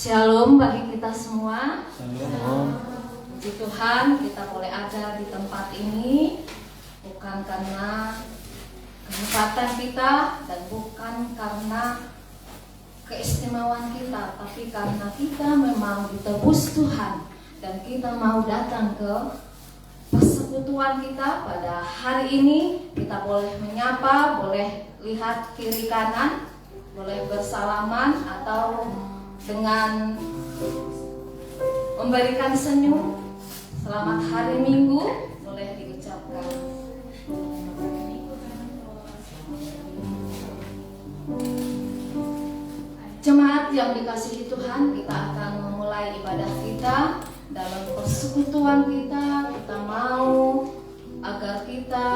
Shalom bagi kita semua. Shalom. Puji Tuhan, kita boleh ada di tempat ini bukan karena kehebatan kita dan bukan karena keistimewaan kita, tapi karena kita memang ditebus Tuhan dan kita mau datang ke persekutuan kita pada hari ini. Kita boleh menyapa, boleh lihat kiri kanan, boleh bersalaman atau dengan memberikan senyum. Selamat hari Minggu boleh diucapkan. Jemaat yang dikasihi Tuhan, kita akan memulai ibadah kita. Dalam persekutuan kita, kita mau agar kita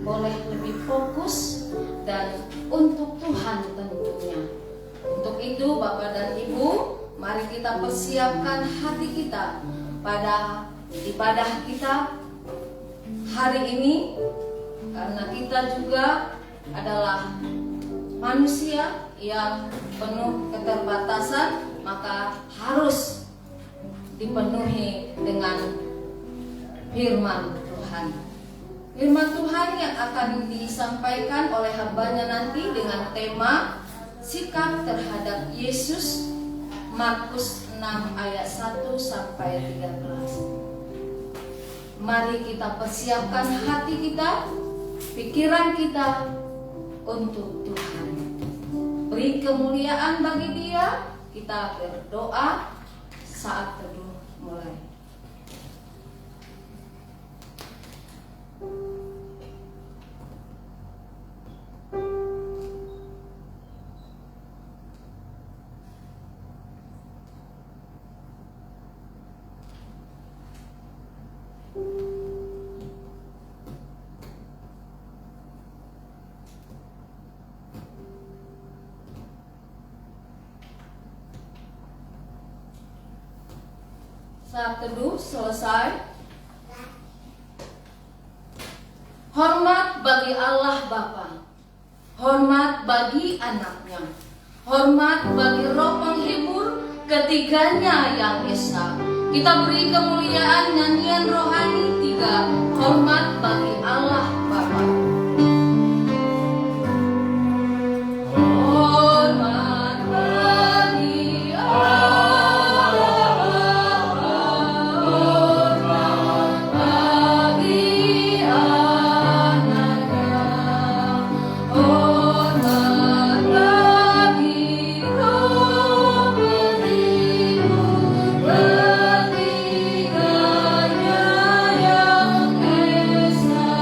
boleh lebih fokus dan untuk Tuhan tentunya. Untuk itu Bapak dan Ibu, mari kita persiapkan hati kita pada ibadah kita hari ini, karena kita juga adalah manusia yang penuh keterbatasan, maka harus dipenuhi dengan firman Tuhan. Firman Tuhan yang akan disampaikan oleh hambanya nanti dengan tema sikap terhadap Yesus, Markus 6 ayat 1 sampai 13. Mari kita persiapkan hati kita, pikiran kita untuk Tuhan. Beri kemuliaan bagi Dia. Kita berdoa saat teduh mulai. Saat teduh selesai. Hormat bagi Allah Bapa, hormat bagi anaknya, hormat bagi Roh Penghibur, ketiganya yang esa. Kita beri kemuliaan nyanyian rohani 3, hormat bagi Allah Bapa. Hormat bagi Allah. Ketiganya yang esa.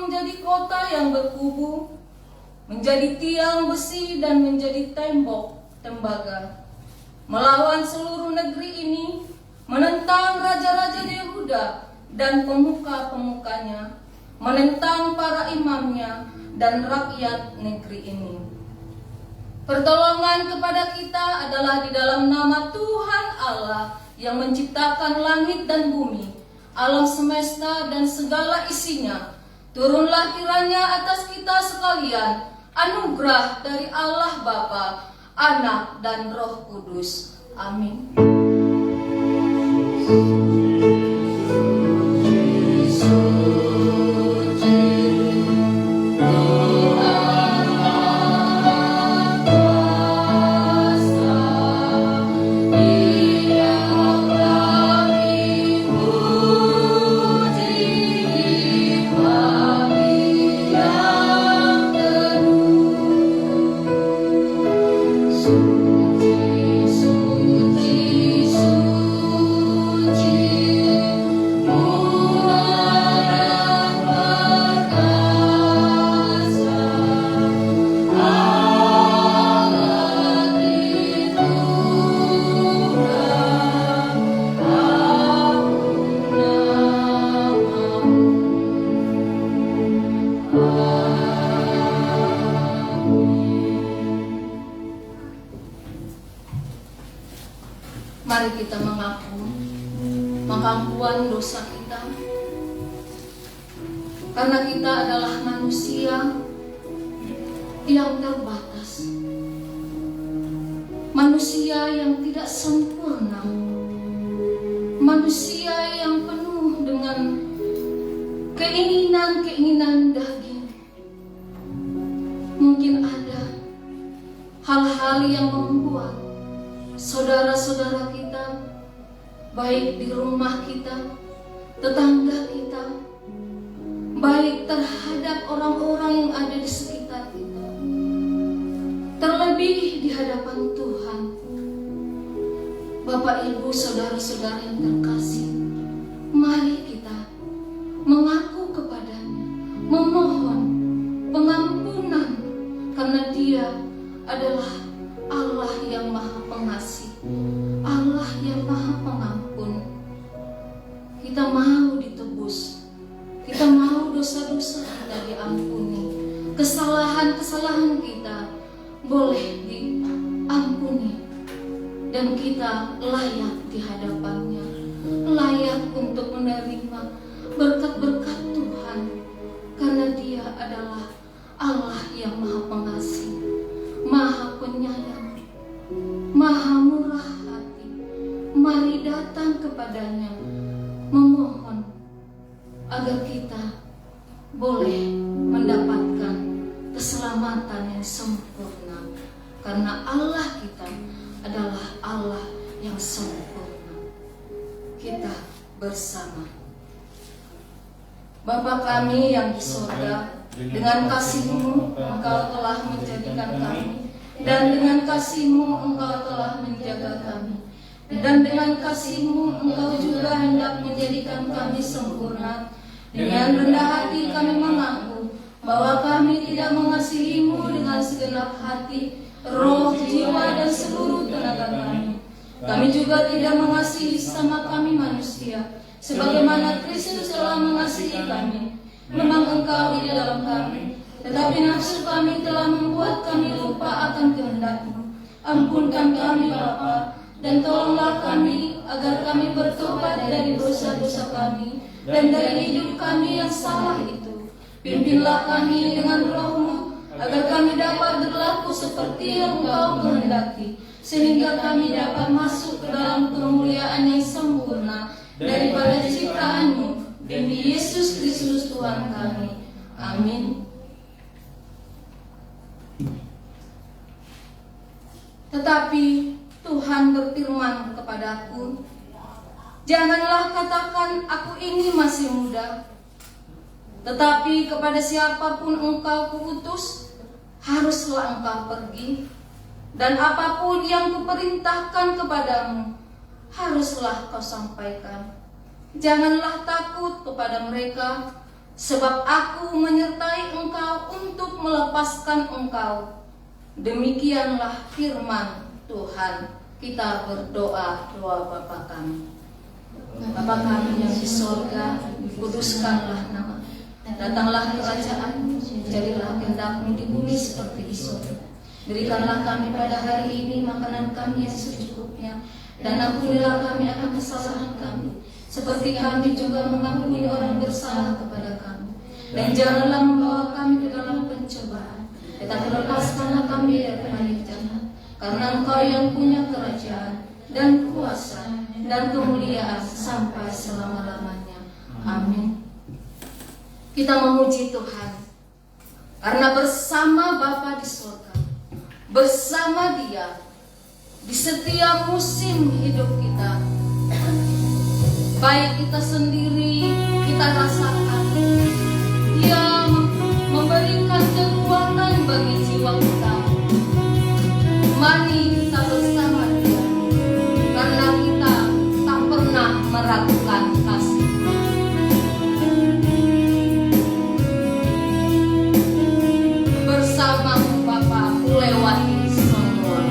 menjadi kota yang berkubu, menjadi tiang besi dan menjadi tembok tembaga, melawan seluruh negeri ini, menentang raja-raja Yehuda dan pemuka-pemukanya, menentang para imamnya dan rakyat negeri ini. Pertolongan kepada kita adalah di dalam nama Tuhan Allah yang menciptakan langit dan bumi, alam semesta dan segala isinya. Turunlah kiranya atas kita sekalian anugerah dari Allah Bapa, Anak dan Roh Kudus. Amin. Mari kita mengaku pengampuan dosa kita, karena kita adalah manusia yang terbatas, manusia yang tidak sempurna, manusia yang penuh dengan keinginan-keinginan daging. Mungkin ada hal-hal yang membuat saudara-saudara kita, baik di rumah kita, tetangga kita, baik terhadap orang-orang yang ada di sekitar kita, terlebih di hadapan Tuhan. Bapak, Ibu, saudara-saudara yang terkasih, mari kita mengaku kepadanya, memohon pengampunan, karena Dia adalah Allah yang Maha Pengasih, Allah yang Maha Pengampun. Kita mau ditebus, kita mau dosa-dosa kita diampuni, kesalahan-kesalahan kita boleh diampuni, dan kita layak di hadapannya, layak untuk menerima berkat-berkat Tuhan, karena Dia adalah Allah yang Maha Pengasih, Maha Penyayang, Maha Murah Hati. Mari datang kepadanya, memohon agar kita boleh mendapatkan keselamatan yang sempurna, karena Allah kita adalah Allah yang sempurna. Kita bersama. Bapa kami yang di surga, dengan kasih-Mu Engkau telah menjadikan kami, dan dengan kasih-Mu Engkau telah menjaga kami, dan dengan kasih-Mu Engkau juga hendak menjadikan kami sempurna. Dengan rendah hati kami mengaku bahwa kami tidak mengasihi-Mu dengan segenap hati, roh, jiwa, dan seluruh tenaga kami. Kami juga tidak mengasihi sesama kami manusia sebagaimana Kristus telah mengasihi kami. Memang Engkau di dalam kami, tetapi nafsu kami telah membuat kami lupa akan kehendak-Mu. Ampunkan kami Bapa, dan tolonglah kami agar kami bertobat dari dosa-dosa kami dan dari hidup kami yang salah itu. Pimpinlah kami dengan Roh-Mu agar kami dapat berlaku seperti yang Engkau kehendaki, sehingga kami dapat masuk ke dalam kemuliaan yang sempurna daripada ciptaan-Mu, demi Yesus Kristus Tuhan kami. Amin. Tetapi Tuhan berfirman kepadaku, janganlah katakan aku ini masih muda, tetapi kepada siapapun engkau kuutus, haruslah engkau pergi, dan apapun yang kuperintahkan kepadamu, haruslah kau sampaikan. Janganlah takut kepada mereka, sebab aku menyertai engkau untuk melepaskan engkau. Demikianlah firman Tuhan. Kita berdoa, doa Bapa kami. Bapa kami yang di sorga, kuduskanlah nama. Datanglah kerajaan, jadilah kehendak-Mu di bumi seperti di sorga. Berikanlah kami pada hari ini makanan kami yang secukupnya, dan ampunilah kami akan kesalahan kami, seperti kami juga mengampuni orang bersalah kepada kami. Dan janganlah membawa kami ke dalam pencobaan, tetapi lepaskanlah kami dari jahat. Karena Engkau yang punya kerajaan dan kuasa dan kemuliaan sampai selama-lamanya. Amin. Kita memuji Tuhan karena bersama Bapa di surga, bersama Dia di setiap musim hidup kita, baik kita sendiri, kita rasakan Dia memberikan kekuatan bagi jiwa kita. Mari kita bersama Dia, karena kita tak pernah meragukan kasih. Bersama-Mu Bapa, ku lewati semua.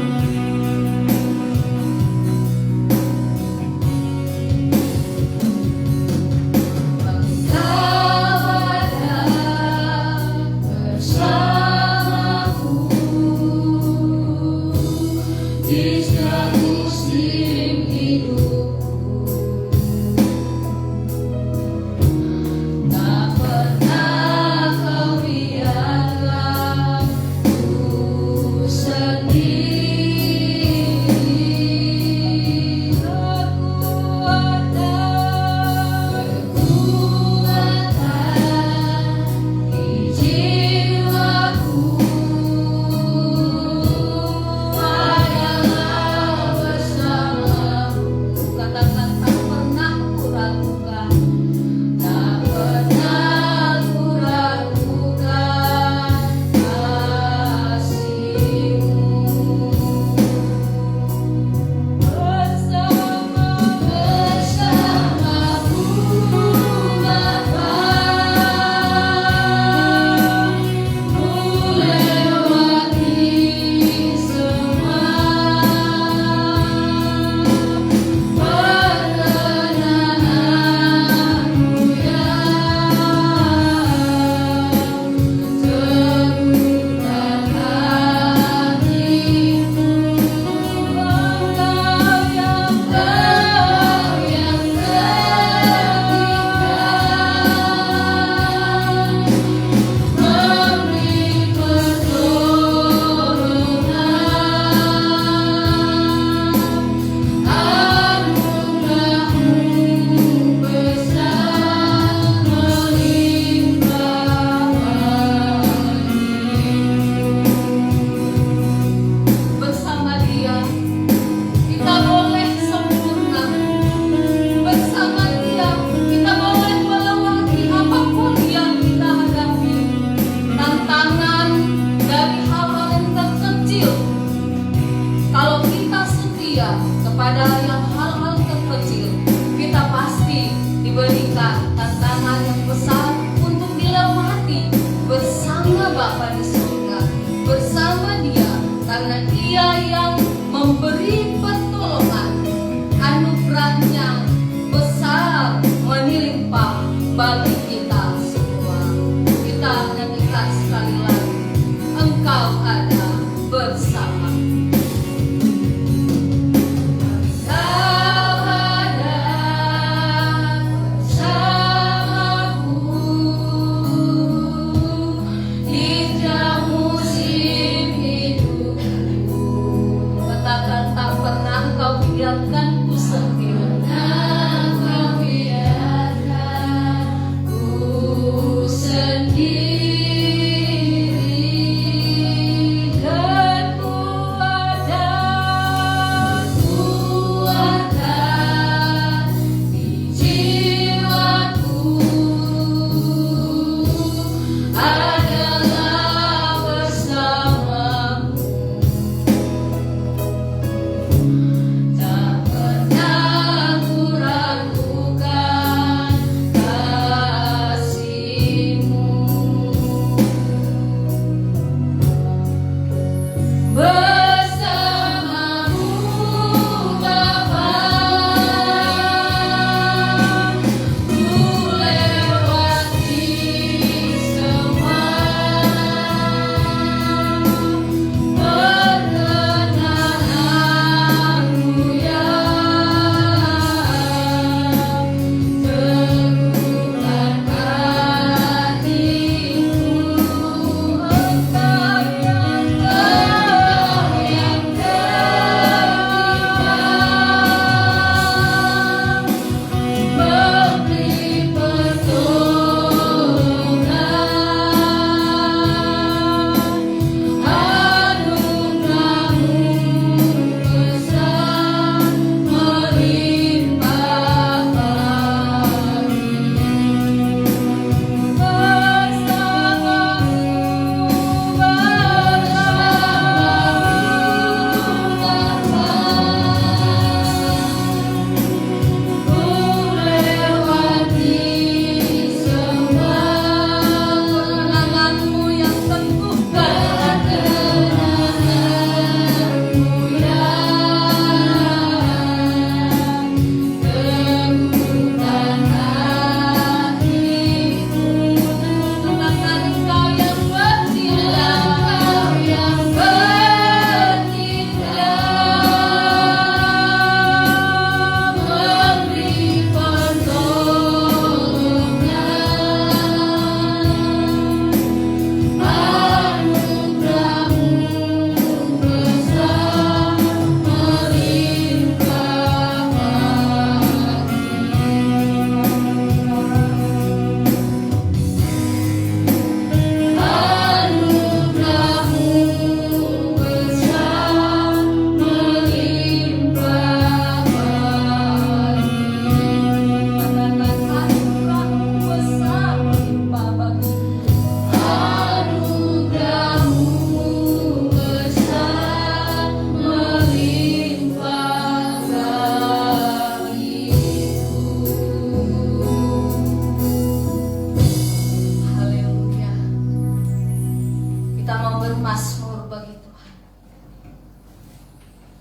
Mazmur bagi Tuhan.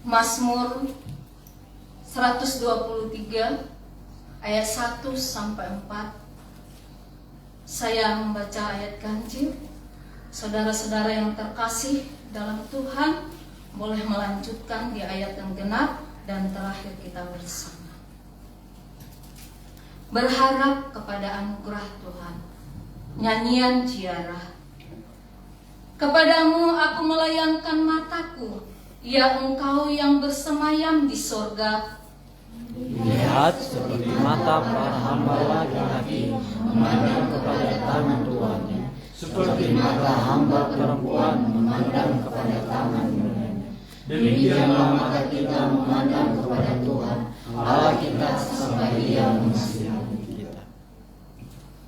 Mazmur 123 ayat 1 sampai 4. Saya membaca ayat ganjil. Saudara-saudara yang terkasih dalam Tuhan boleh melanjutkan di ayat yang genap dan terakhir kita bersama. Berharap kepada anugerah Tuhan. Nyanyian ziarah. Kepadamu aku melayangkan mataku, ya Engkau yang bersemayam di sorga. Lihat seperti mata para hamba laki-laki memandang kepada tangan tuannya, seperti mata hamba perempuan memandang kepada tangan tuannya. Demikianlah mata kita memandang kepada Tuhan Allah kita sampai Ia mengasihani kita.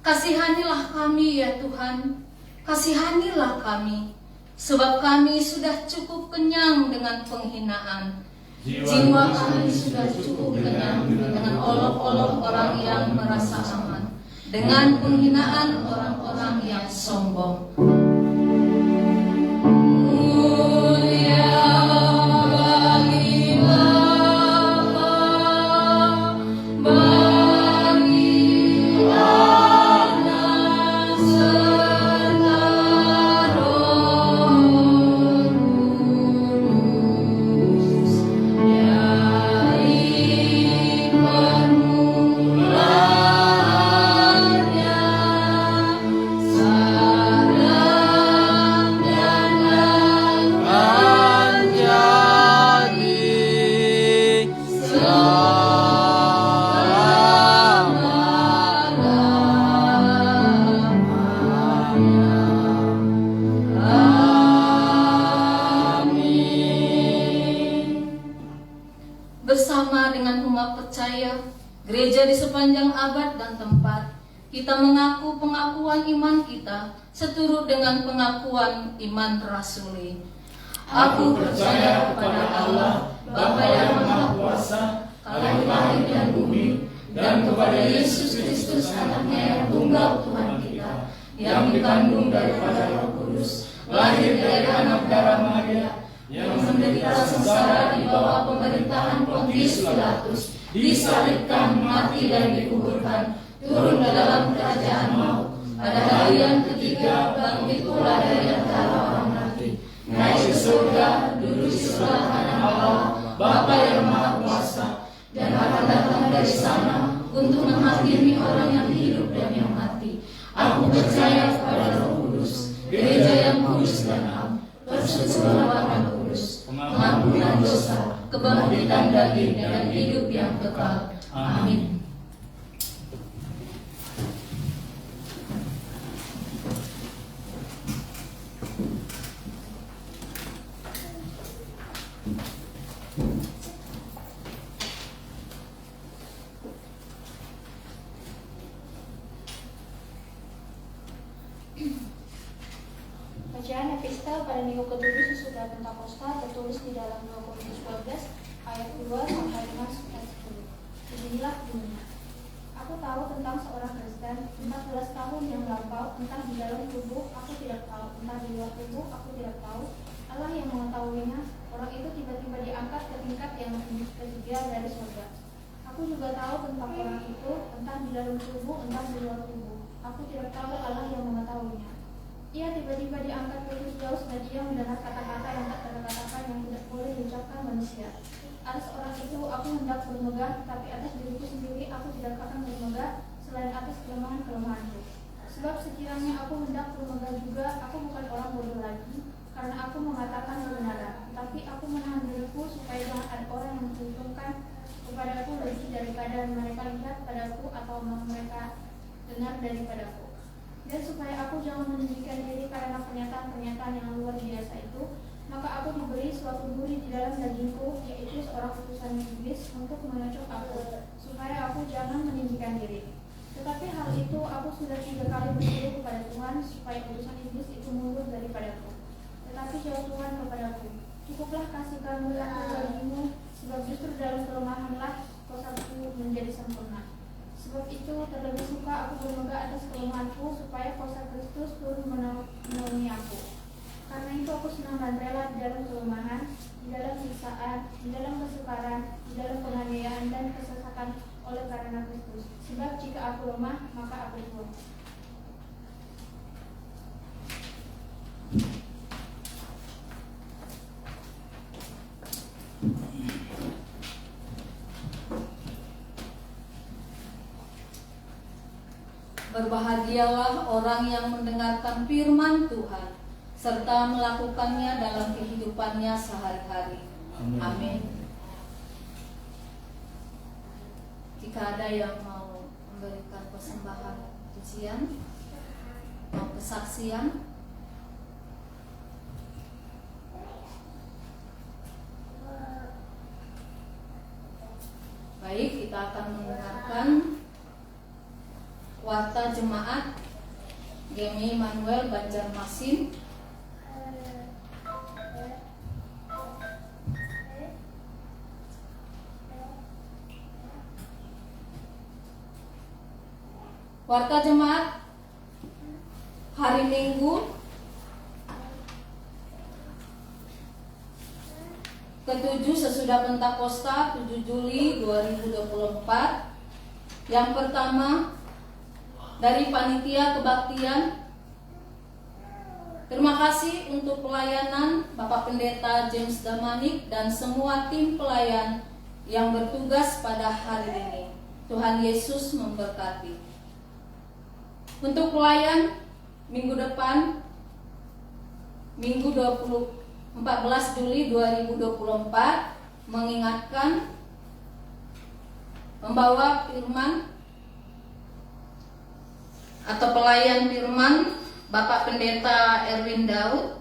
Kasihanilah kami ya Tuhan, kasihanilah kami, sebab kami sudah cukup kenyang dengan penghinaan. Jiwa kami sudah cukup kenyang dengan olok-olok orang yang merasa aman, dengan penghinaan orang-orang yang sombong. Bersama dengan umat percaya, gereja di sepanjang abad dan tempat, kita mengaku pengakuan iman kita seturut dengan pengakuan iman rasuli. Aku percaya kepada Allah, Bapa yang Maha Kuasa, Allah langit dan bumi, dan kepada Yesus Kristus anaknya yang tunggal Tuhan kita, yang dikandung daripada Roh Kudus, lahir dari anak darah Maria, yang menderita sengsara di bawah pemerintahan Pontius Pilatus, disalibkan, mati dan dikuburkan, turun ke dalam kerajaan maut, pada hari yang ketiga bangkit pula dari antara orang mati, naik ke surga, duduk di sebelah kanan Allah, Bapa yang Maha Kuasa, dan akan datang dari sana untuk menghakimi orang yang hidup dan yang mati. Aku percaya kepada Roh Kudus, gereja yang kudus dan am, persekutuan kudus, pengampunan dosa, kebangkitan daging dan hidup yang kekal. Amin. Bacaan epistel pada minggu ke-7 sesudah Pentakosta tertulis di dalam 2 Korintus 12 ayat 2 sampai dengan ayat 10. Beginilah bunyinya. Aku tahu tentang seorang Kristen 14 tahun yang lampau, entah di dalam tubuh aku tidak tahu, entah di luar tubuh aku tidak tahu. Allah yang mengetahuinya. Orang itu tiba-tiba diangkat ke tingkat yang ketiga dari surga. Aku juga tahu tentang orang itu, entah di dalam tubuh, entah di luar tubuh. Aku tidak tahu, Allah yang mengetahuinya. Ia tiba-tiba diangkat ke jauh dan ia mendengar kata-kata yang tak terkatakan yang tidak boleh diucapkan manusia. Atas orang itu aku hendak bermegah, tapi atas diriku sendiri aku tidak akan bermegah selain atas kelemahan-kelemahanku. Sebab sekiranya aku hendak bermegah juga, aku bukan orang bodoh lagi, karena aku mengatakan kebenaran. Tapi aku menahan diriku supaya jangan ada orang yang menguntungkan kepadaku lebih daripada mereka lihat padaku atau mereka dengar daripadaku. Dan supaya aku jangan menunjukkan diri karena pernyataan-pernyataan yang luar biasa itu, maka aku diberi suatu duri di dalam dagingku, yaitu seorang utusan iblis untuk menyocok aku, supaya aku jangan meninggikan diri. Tetapi hal itu aku sudah 3 kali berseru kepada Tuhan, supaya utusan iblis itu mundur daripadaku. Tetapi jawab Tuhan kepadaku, cukuplah kasihkanmu aku bagimu, sebab justru dalam kelemahanlah kuasaku menjadi sempurna. Sebab itu terlebih suka aku bermegah atas kelemahanku, supaya kuasa Kristus turun menaungi aku. Karena itu aku senang dan rela di dalam kelemahan, di dalam siksaan, di dalam kesukaran, di dalam penganiayaan dan kesesakan oleh karena Kristus. Sebab jika aku lemah, maka aku kuat. Berbahagialah orang yang mendengarkan firman Tuhan serta melakukannya dalam kehidupannya sehari-hari. Amin. Jika ada yang mau memberikan persembahan pujian atau kesaksian, baik, kita akan mendengarkan warta jemaat GMI Manuel Banjarmasin. Warta jemaat hari Minggu ke-7 sesudah Pentakosta 7 Juli 2024. Yang pertama dari Panitia Kebaktian. Terima kasih untuk pelayanan Bapak Pendeta James Damanik dan semua tim pelayan yang bertugas pada hari ini. Tuhan Yesus memberkati. Untuk pelayan minggu depan, Minggu 14 Juli 2024, mengingatkan membawa firman atau pelayan firman Bapak Pendeta Erwin Daud,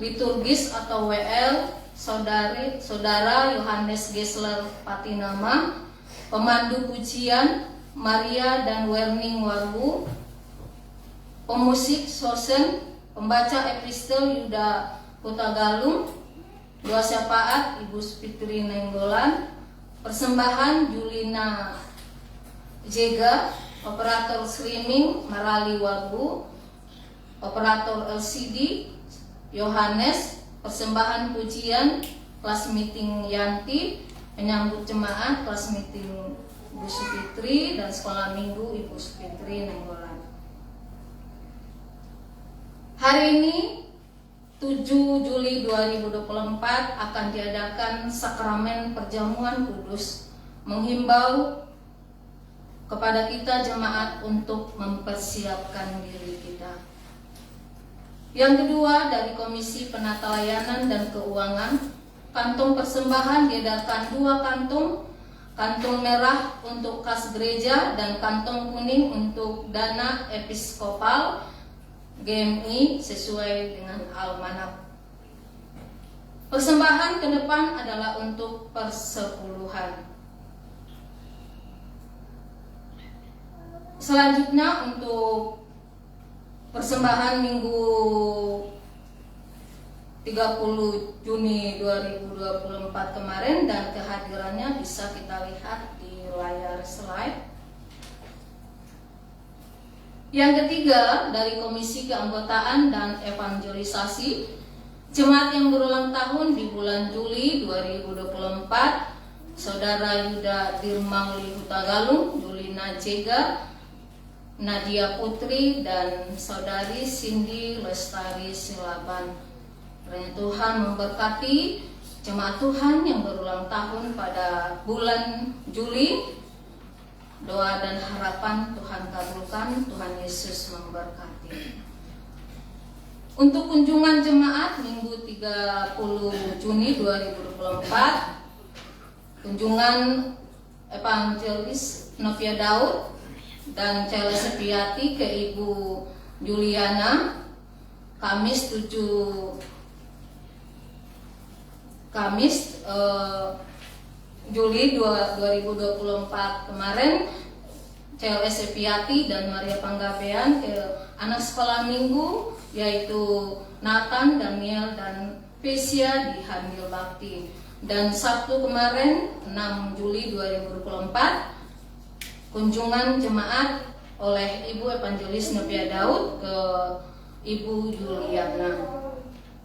liturgis atau WL Saudara Yohanes Gesler Patinama, pemandu pujian Maria dan Werning Warwu, pemusik Sosen, pembaca epistel Yuda Hutagalung, doa syafaat Ibu Fitri Nenggolan, persembahan Julina Jega, operator streaming Marali Warbu, operator LCD Yohanes, persembahan pujian kelas meeting Yanti, penyambut jemaat kelas meeting Ibu Fitri dan sekolah minggu Ibu Fitri Nenggolan. Hari ini 7 Juli 2024 akan diadakan sakramen perjamuan kudus, menghimbau kepada kita jemaat untuk mempersiapkan diri kita. Yang kedua, dari Komisi Penata Layanan dan Keuangan, kantong persembahan diedarkan 2 kantong, kantong merah untuk kas gereja dan kantong kuning untuk dana episkopal GMI sesuai dengan almanak. Persembahan ke depan adalah untuk persepuluhan. Selanjutnya untuk persembahan Minggu 30 Juni 2024 kemarin dan kehadirannya bisa kita lihat di layar slide. Yang ketiga, dari Komisi Keanggotaan dan Evangelisasi, jemaat yang berulang tahun di bulan Juli 2024, Saudara Yuda Dirmauli Hutagalung, Julina Jega, Nadia Putri, dan Saudari Cindy Lestari Silaban. Kiranya Tuhan memberkati jemaat Tuhan yang berulang tahun pada bulan Juli. Doa dan harapan Tuhan kabulkan, Tuhan Yesus memberkati. Untuk kunjungan jemaat Minggu 30 Juni 2024, kunjungan Evangelis Novia Daud dan Cele Sepiati ke Ibu Juliana, Kamis 7 Juli 2024 kemarin, CLS Sepiati dan Maria Panggabean ke anak sekolah minggu yaitu Nathan, Daniel, dan Pesia di Handil Bakti. Dan Sabtu kemarin 6 Juli 2024 kunjungan jemaat oleh Ibu Evangelis Novia Daud ke Ibu Juliana.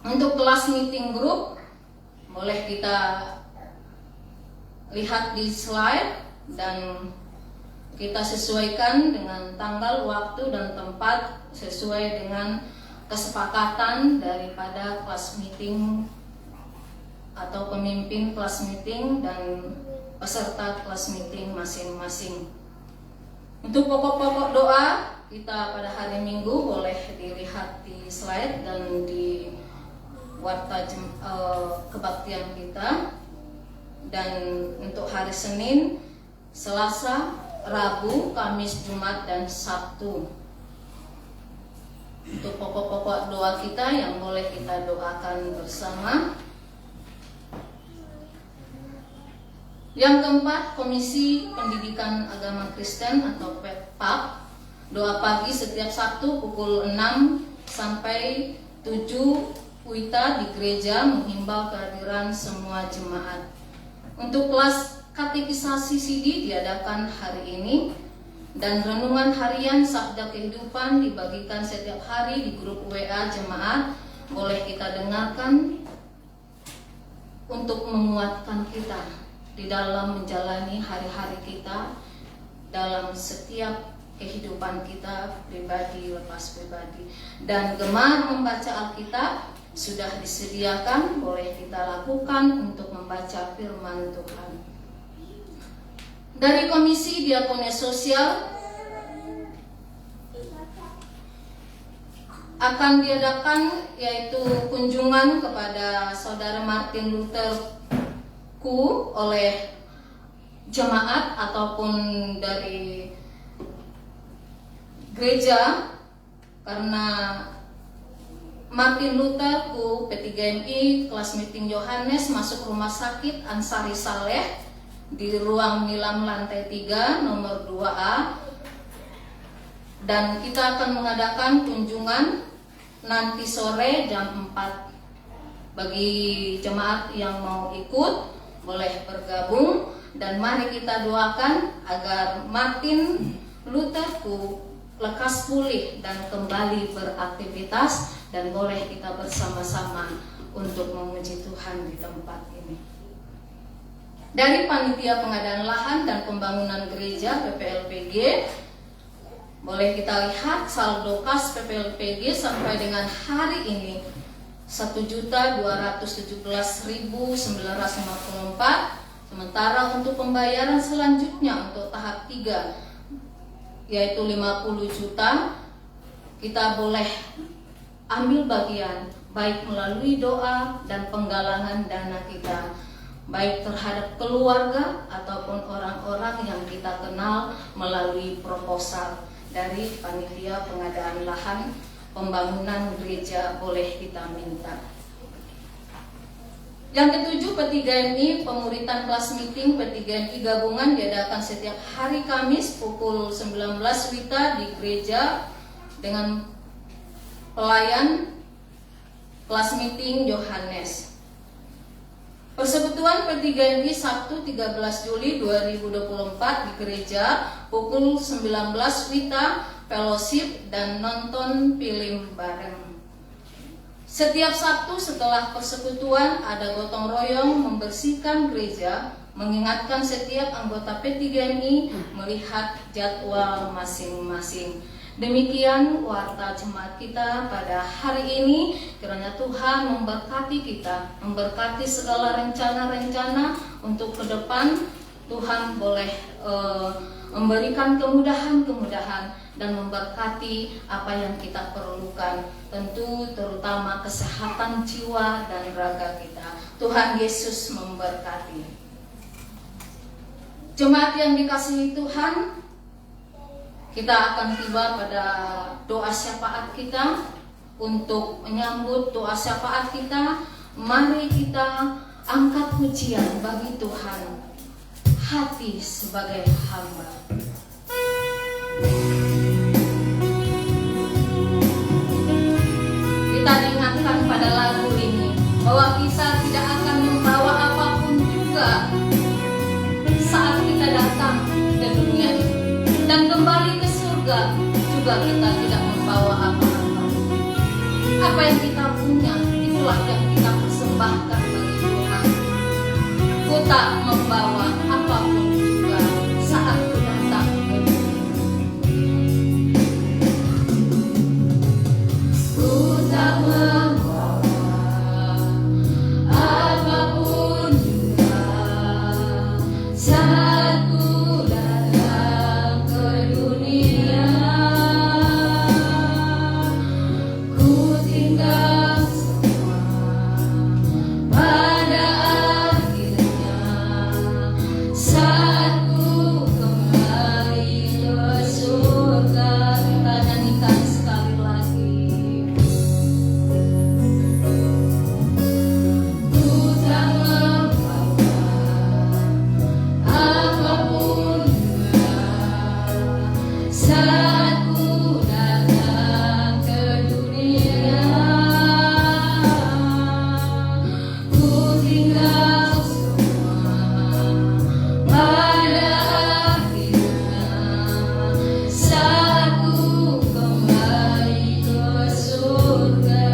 Untuk kelas meeting group, boleh kita lihat di slide dan kita sesuaikan dengan tanggal, waktu, dan tempat sesuai dengan kesepakatan daripada kelas meeting atau pemimpin kelas meeting dan peserta kelas meeting masing-masing. Untuk pokok-pokok doa kita pada hari Minggu boleh dilihat di slide dan di warta kebaktian kita. Dan untuk hari Senin, Selasa, Rabu, Kamis, Jumat, dan Sabtu. Untuk pokok-pokok doa kita yang boleh kita doakan bersama. Yang keempat, Komisi Pendidikan Agama Kristen atau PAP. Doa pagi setiap Sabtu pukul 6 sampai 7 Wita di gereja menghimbau kehadiran semua jemaat. Untuk kelas katekisasi CD diadakan hari ini dan renungan harian Sabda Kehidupan dibagikan setiap hari di grup WA jemaat. Boleh kita dengarkan untuk menguatkan kita di dalam menjalani hari-hari kita dalam setiap kehidupan kita pribadi lepas pribadi. Dan gemar membaca Alkitab sudah disediakan, boleh kita lakukan untuk membaca firman Tuhan. Dari Komisi Diakonia Sosial akan diadakan yaitu kunjungan kepada Saudara Martin Luther Q oleh jemaat ataupun dari gereja, karena Martin Luther Q P3MI kelas meeting Yohanes masuk rumah sakit Ansari Saleh di ruang Nilam lantai 3 nomor 2A, dan kita akan mengadakan kunjungan nanti sore jam 4. Bagi jemaat yang mau ikut boleh bergabung, dan mari kita doakan agar Martin Luther Q lekas pulih dan kembali beraktivitas, dan boleh kita bersama-sama untuk memuji Tuhan di tempat ini. Dari Panitia Pengadaan Lahan dan Pembangunan Gereja PPLPG, boleh kita lihat saldo kas PPLPG sampai dengan hari ini 1.217.954. Sementara untuk pembayaran selanjutnya untuk tahap 3 yaitu 50 juta, kita boleh ambil bagian baik melalui doa dan penggalangan dana kita, baik terhadap keluarga ataupun orang-orang yang kita kenal melalui proposal dari Panitia Pengadaan Lahan Pembangunan Gereja, boleh kita minta. Yang ketujuh, P3MI pemuritan kelas meeting P3MI gabungan diadakan setiap hari Kamis pukul 19 Wita di gereja dengan pelayan kelas meeting Yohanes. Persekutuan P3MI Sabtu 13 Juli 2024 di gereja pukul 19 Wita, fellowship dan nonton film bareng. Setiap Sabtu setelah persekutuan ada gotong royong membersihkan gereja, mengingatkan setiap anggota P3MI melihat jadwal masing-masing. Demikian warta jemaat kita pada hari ini. Kiranya Tuhan memberkati kita, memberkati segala rencana-rencana untuk ke depan. Tuhan boleh memberikan kemudahan-kemudahan dan memberkati apa yang kita perlukan, tentu terutama kesehatan jiwa dan raga kita. Tuhan Yesus memberkati. Jemaat yang dikasihi Tuhan, kita akan tiba pada doa syafaat kita. Untuk menyambut doa syafaat kita, mari kita angkat pujian bagi Tuhan, hati sebagai hamba. Kita diingatkan pada lagu ini bahwa kita tidak akan membawa apapun juga saat kita datang ke dunia ini, dan kembali ke surga juga kita tidak membawa apa-apa. Apa yang kita punya itu itulah yang kita persembahkan bagi Tuhan. Ku tak membawa apapun juga saat ku datang ke dunia. Ku tak membawa apapun juga saat ku datang ke dunia. Ku tinggal semua pada akhirnya saat ku kembali ke surga. Kita nyanyikan sekali lagi. Ku tak membawa apapun juga saat ku datang ke dunia. Ku tinggal semua pada akhirnya saat ku kembali ke surga.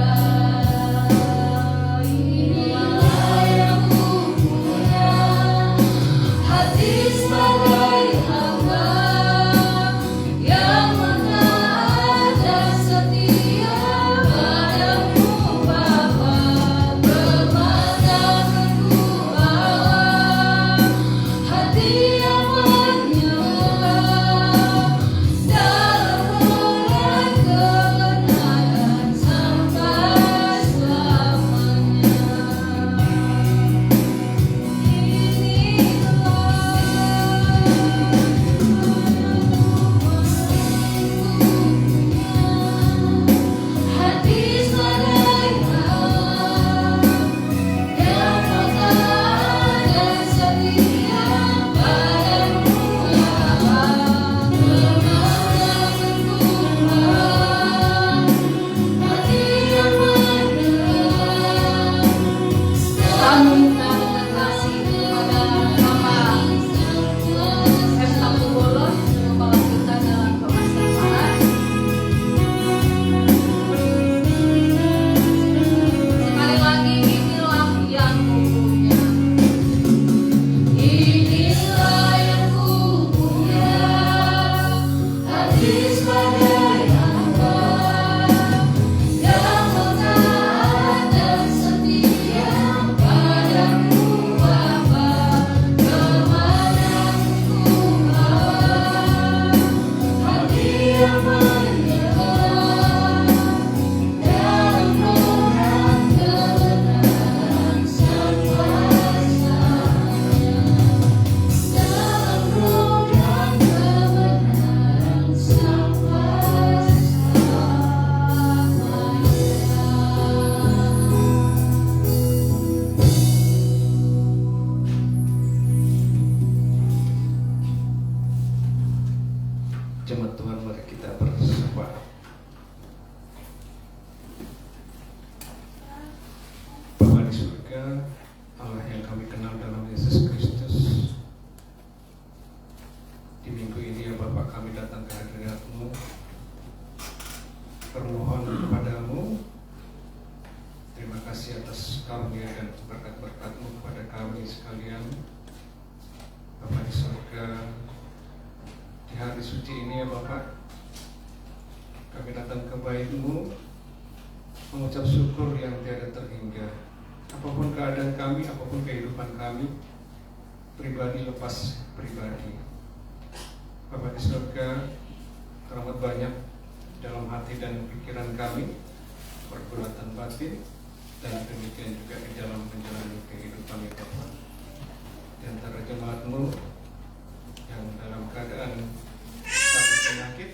Inilah yang ku punya, hati sebagai hamba yang mentaat dan setia padamu Bapa. Bermana ku bawa hati yang menyembah dalam roh dan kebenaran sampai selamanya. Hati sebagai hamba yang mentaat dan setia padamu Bapa. Bermana ku bawa hati yang menyembah. Kami minta kasih kepada Bapak Hesta Pugolo, Kepala kita dalam pemasaran. Sekali lagi, inilah yang ku punya. Inilah yang ku punya, hati sebagai hamba yang mentaat dan setia padamu Bapa. Bermana ku bawa hati yang menyembah dalam roh dan kebenaran sampai selamanya. Dalam roh dan kebenaran sampai Jemaat Tuhan, mari kita bersama. Bapa di surga, Allah yang kami kenal dalam Yesus Kristus, di minggu ini ya Bapa, kami datang ke hadirat-Mu, bermohon kepadamu. Terima kasih atas karunia dan berkat-berkat-Mu kepada kami sekalian. Bapa di surga, di hari suci ini ya Bapak, kami datang ke bait-Mu mengucap syukur yang tiada terhingga. Apapun keadaan kami, apapun kehidupan kami, pribadi lepas pribadi, Bapak di surga, teramat banyak dalam hati dan pikiran kami, perbuatan batin, dan demikian juga di dalam menjalani kehidupan ya Bapak. Di antara jemaat-Mu yang dalam keadaan sakit penyakit,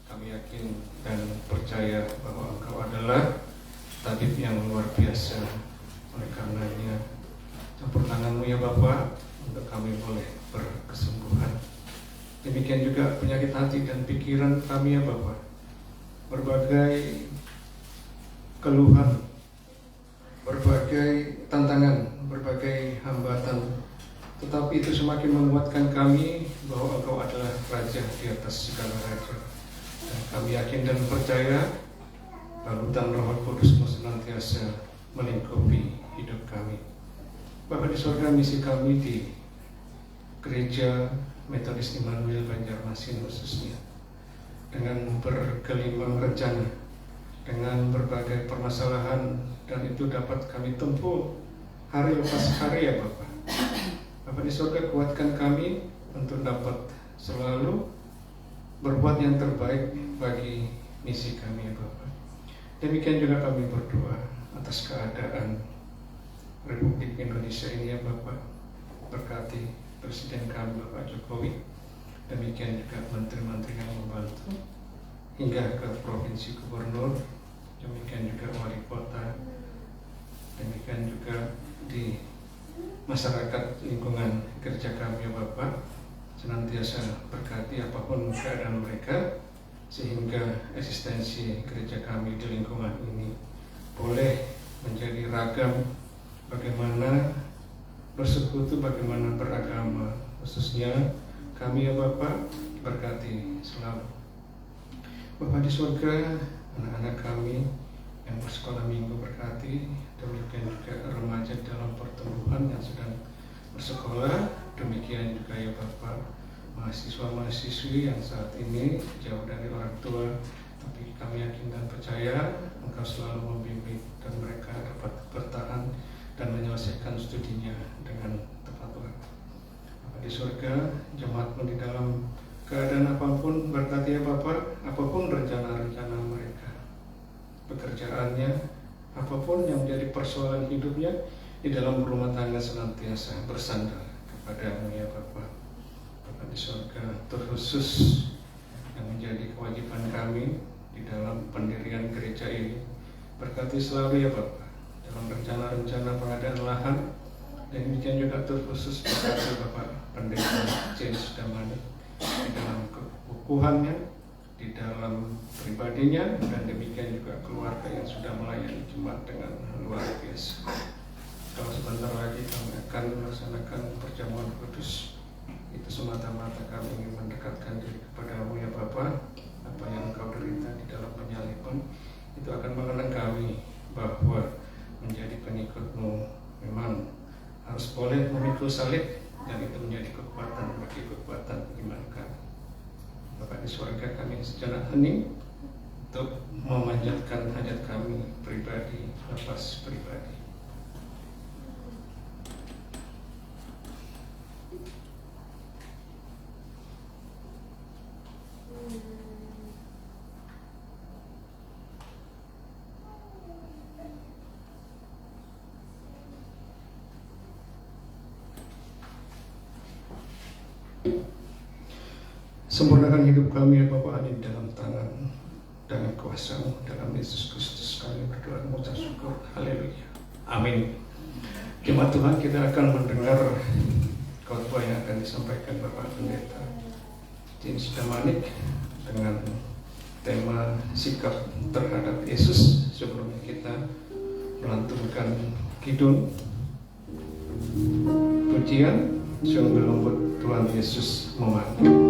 kami yakin dan percaya bahwa Engkau adalah tabib yang luar biasa. Oleh karenanya, campur tangan-Mu ya Bapa, untuk kami boleh berkesembuhan. Demikian juga penyakit hati dan pikiran kami ya Bapa. Berbagai keluhan, berbagai tantangan, berbagai hambatan, tetapi itu semakin menguatkan kami bahwa Engkau adalah Raja di atas segala raja. Dan kami yakin dan percaya balutan Roh Kudus-Mu senantiasa melingkupi hidup kami. Bapa di surga, misi kami di Gereja Metodis Immanuel Banjarmasin khususnya, dengan bergelimang rencana, dengan berbagai permasalahan, dan itu dapat kami tempuh hari lepas hari ya Bapak. Bapak di surga, kuatkan kami untuk dapat selalu berbuat yang terbaik bagi misi kami ya Bapak. Demikian juga kami berdoa atas keadaan Republik Indonesia ini ya Bapak. Berkati Presiden kami Bapak Jokowi, demikian juga menteri-menteri yang membantu, hingga ke Provinsi Gubernur, demikian juga Wali Kota, demikian juga di masyarakat lingkungan gereja kami ya Bapak. Senantiasa berkati apapun keadaan mereka, sehingga eksistensi gereja kami di lingkungan ini boleh menjadi ragam, bagaimana bersekutu, bagaimana beragama, khususnya kami ya Bapak. Berkati selalu Bapak di surga, anak-anak kami yang bersekolah minggu berkati, demikian juga remaja dalam pertumbuhan yang sedang bersekolah, demikian juga ya Bapak mahasiswa-mahasiswi yang saat ini jauh dari orang tua, tapi kami yakin dan percaya Engkau selalu membimbing dan mereka dapat bertahan dan menyelesaikan studinya dengan tepat waktu. Bapak di surga, jemaat pun di dalam keadaan apapun berkati ya Bapak, apapun rencana-rencana mereka, pekerjaannya, apapun yang menjadi persoalan hidupnya, di dalam rumah tangga senantiasa bersandar kepadamu ya Bapak. Bapak di surga, terkhusus yang menjadi kewajiban kami di dalam pendirian gereja ini, berkati selalu ya Bapak dalam rencana-rencana pengadaan lahan, dan demikian juga terkhusus berkati Bapak Pendeta James Damanik di dalam keukuhannya, di dalam pribadinya, dan demikian juga keluarga yang sudah melayani jemaat dengan luar biasa. Kalau sebentar lagi kami akan melaksanakan perjamuan kudus, itu semata-mata kami ingin mendekatkan diri kepadamu ya Bapa. Apa yang Engkau derita di dalam penyaliban itu akan mengenang kami bahwa menjadi pengikut-Mu memang harus boleh memikul salib, dan itu menjadi kekuatan bagi kekuatan iman kami. Bapak di surga, kami sejenak hening untuk memanjatkan hajat kami pribadi, lepas pribadi. Sempurnakan hidup kami ya Bapa di dalam tangan dan kuasa-Mu, dalam Yesus Kristus kami berdoa mengucap syukur. Haleluya. Amin. Jemaat Tuhan, kita akan mendengar khotbah yang akan disampaikan Bapak Pendeta James Damanik dengan tema sikap terhadap Yesus. Sebelumnya kita melantunkan kidung pujian sungguh lembut Tuhan Yesus memanggil.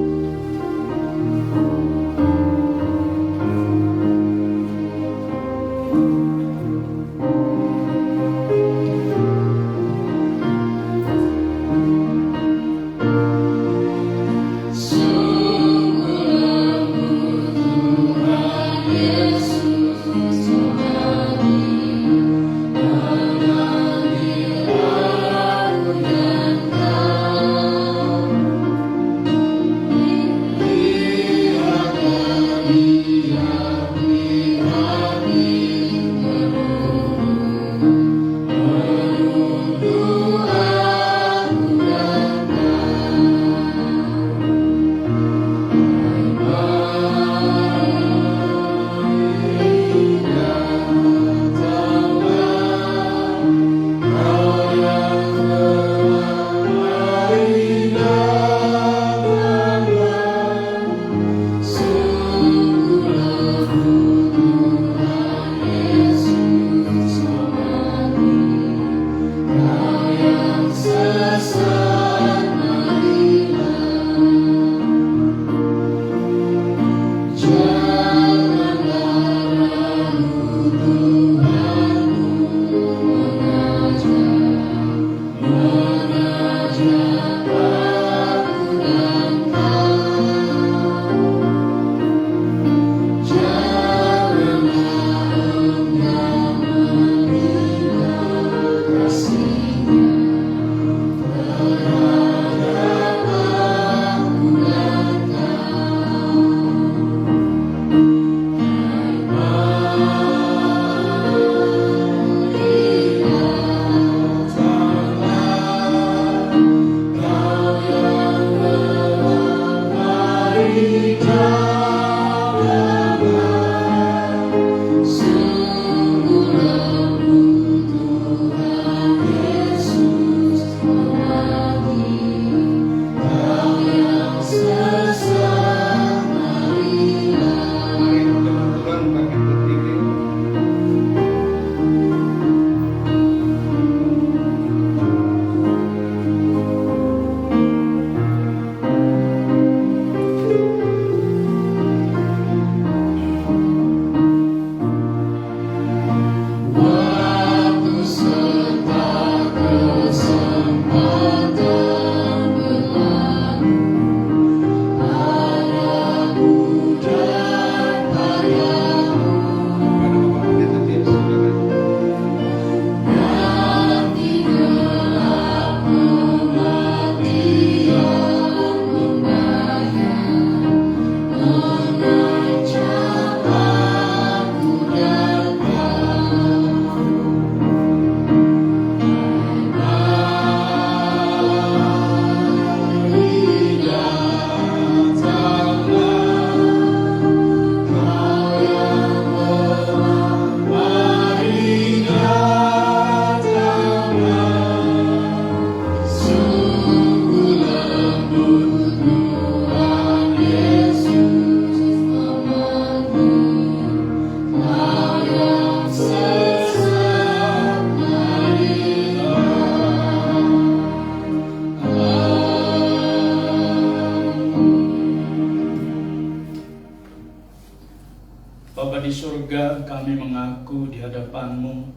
kami mengaku di hadapan-Mu,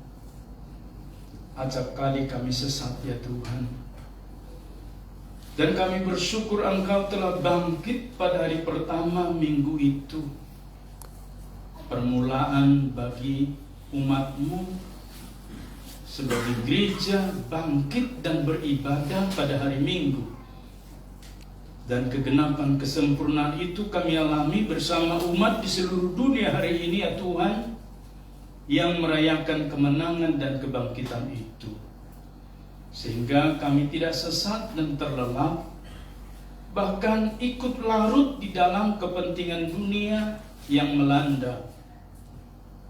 acap kali kami sesat ya Tuhan. Dan kami bersyukur Engkau telah bangkit pada hari pertama minggu itu, permulaan bagi umat-Mu sebagai gereja bangkit dan beribadah pada hari Minggu. Dan kegenapan kesempurnaan itu kami alami bersama umat di seluruh dunia hari ini ya Tuhan, yang merayakan kemenangan dan kebangkitan itu. Sehingga kami tidak sesat dan terlelap, bahkan ikut larut di dalam kepentingan dunia yang melanda.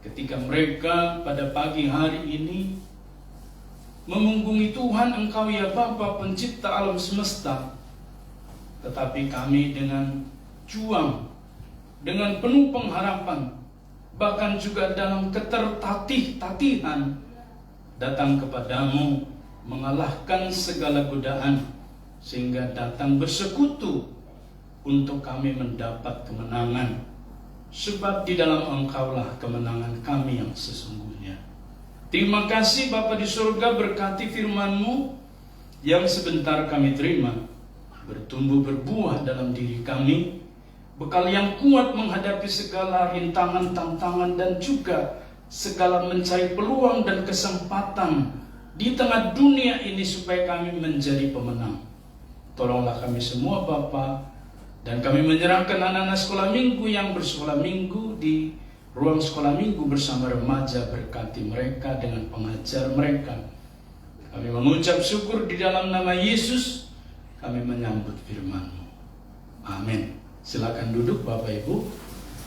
Ketika mereka pada pagi hari ini memunggungi Tuhan Engkau ya Bapa pencipta alam semesta, tetapi kami dengan juang, dengan penuh pengharapan, bahkan juga dalam ketertatih-tatihan datang kepadamu, mengalahkan segala godaan, sehingga datang bersekutu untuk kami mendapat kemenangan. Sebab di dalam Engkaulah kemenangan kami yang sesungguhnya. Terima kasih Bapa di surga, berkati firman-Mu yang sebentar kami terima, bertumbuh berbuah dalam diri kami, bekal yang kuat menghadapi segala rintangan, tantangan, dan juga segala mencari peluang dan kesempatan di tengah dunia ini supaya kami menjadi pemenang. Tolonglah kami semua Bapa, dan kami menyerahkan anak-anak sekolah minggu yang bersekolah minggu di ruang sekolah minggu bersama remaja, berkati mereka dengan pengajar mereka. Kami mengucap syukur di dalam nama Yesus, kami menyambut firman-Mu. Amin. Silakan duduk Bapak Ibu,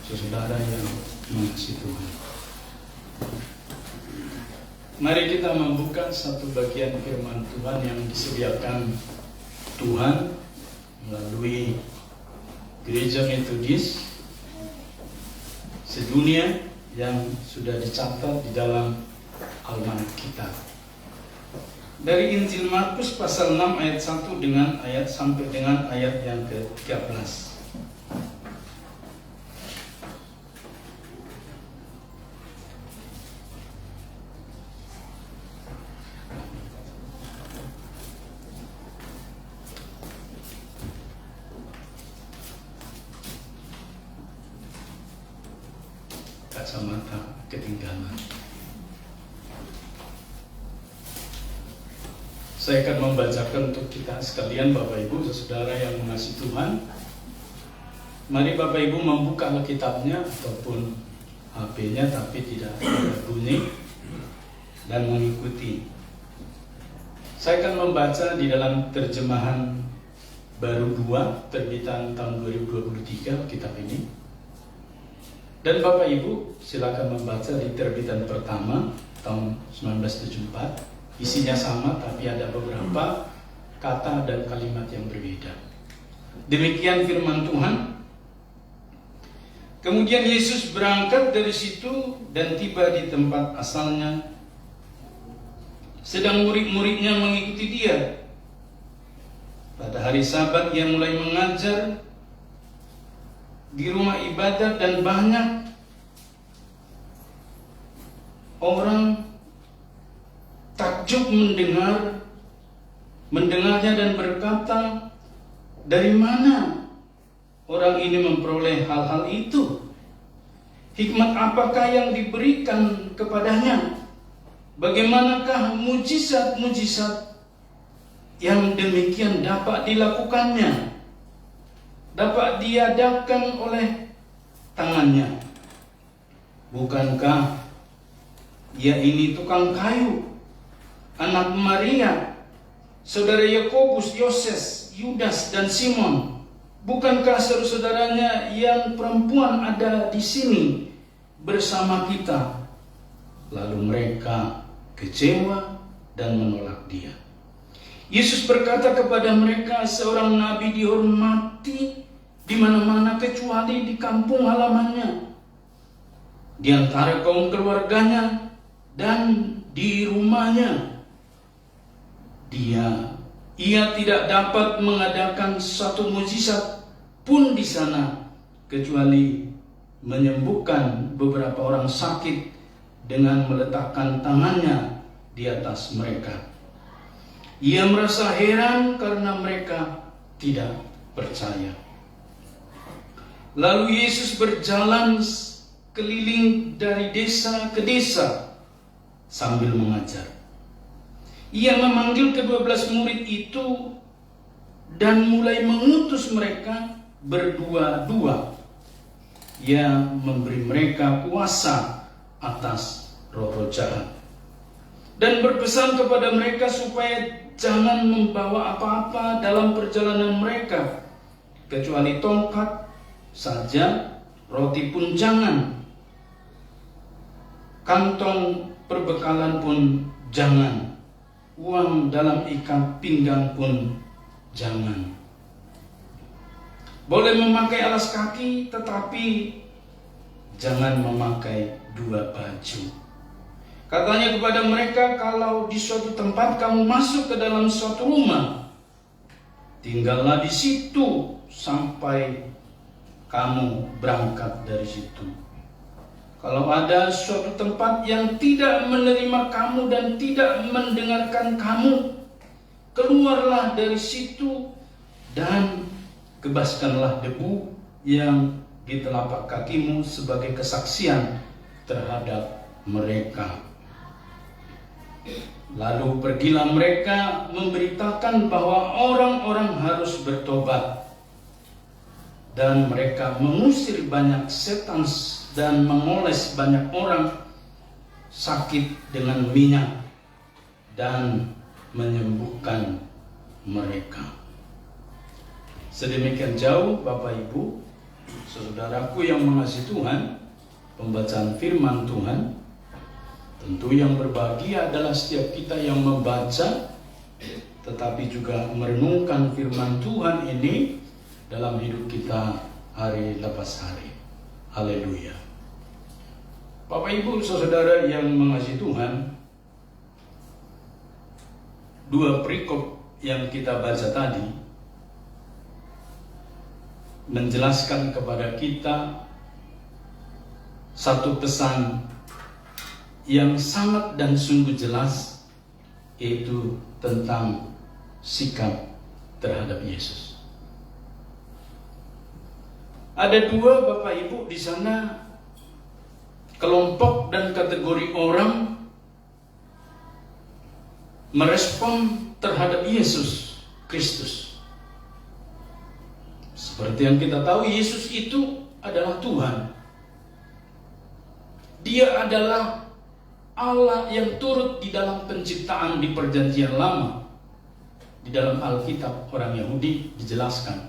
saudara yang mengasihi Tuhan. Mari kita membuka satu bagian firman Tuhan yang disediakan Tuhan melalui Gereja Metodis sedunia yang sudah dicatat di dalam almanak kita. Dari Injil Markus pasal 6 ayat 1 dengan ayat sampai dengan ayat yang ke-13. Kacamata ketinggalan. Saya akan membacakan untuk kita sekalian Bapak Ibu, saudara yang mengasihi Tuhan. Mari Bapak Ibu membuka Alkitabnya ataupun HP-nya tapi tidak ada bunyi, dan mengikuti. Saya akan membaca di dalam terjemahan baru 2 terbitan tahun 2023 kitab ini. Dan Bapak Ibu silakan membaca di terbitan pertama tahun 1974. Isinya sama tapi ada beberapa kata dan kalimat yang berbeda. Demikian firman Tuhan. Kemudian Yesus berangkat dari situ dan tiba di tempat asalnya. Sedang murid-muridnya mengikuti dia. Pada hari Sabat ia mulai mengajar di rumah ibadat, dan banyak orang takjub mendengarnya dan berkata, dari mana orang ini memperoleh hal-hal itu? Hikmat apakah yang diberikan kepadanya? Bagaimanakah mujizat-mujizat yang demikian dapat dilakukannya, dapat diadakan oleh tangannya? Bukankah ia ini tukang kayu, anak Maria, saudara Yakobus, Yoses, Yudas, dan Simon? Bukankah saudara-saudaranya yang perempuan ada di sini bersama kita? Lalu mereka kecewa dan menolak dia. Yesus berkata kepada mereka, seorang nabi dihormati di mana-mana kecuali di kampung halamannya, di antara kaum keluarganya, dan di rumahnya. Ia tidak dapat mengadakan satu mujizat pun di sana, kecuali menyembuhkan beberapa orang sakit dengan meletakkan tangannya di atas mereka. Ia merasa heran karena mereka tidak percaya. Lalu Yesus berjalan keliling dari desa ke desa sambil mengajar. Ia memanggil ke-12 murid itu dan mulai mengutus mereka berdua-dua. Ia memberi mereka kuasa atas roh-roh jahat dan berpesan kepada mereka supaya jangan membawa apa-apa dalam perjalanan mereka kecuali tongkat saja, roti pun jangan, kantong perbekalan pun jangan, uang dalam ikat pinggang pun jangan. Boleh memakai alas kaki, tetapi jangan memakai 2 baju. Katanya kepada mereka, kalau di suatu tempat kamu masuk ke dalam suatu rumah, tinggallah di situ sampai kamu berangkat dari situ. Kalau ada suatu tempat yang tidak menerima kamu dan tidak mendengarkan kamu, keluarlah dari situ dan kebaskanlah debu yang di telapak kakimu sebagai kesaksian terhadap mereka. Lalu pergilah mereka memberitakan bahwa orang-orang harus bertobat. Dan mereka mengusir banyak setan dan mengoles banyak orang sakit dengan minyak dan menyembuhkan mereka. Sedemikian jauh Bapak Ibu, saudaraku yang mengasihi Tuhan, pembacaan firman Tuhan. Tentu yang berbahagia adalah setiap kita yang membaca, tetapi juga merenungkan firman Tuhan ini dalam hidup kita hari lepas hari. Haleluya. Bapak Ibu saudara yang mengasihi Tuhan, 2 perikop yang kita baca tadi menjelaskan kepada kita satu pesan yang sangat dan sungguh jelas, yaitu tentang sikap terhadap Yesus. Ada 2 Bapak Ibu di sana, kelompok dan kategori orang merespon terhadap Yesus Kristus. Seperti yang kita tahu, Yesus itu adalah Tuhan. Dia adalah Allah yang turut di dalam penciptaan di Perjanjian Lama. Di dalam Alkitab orang Yahudi dijelaskan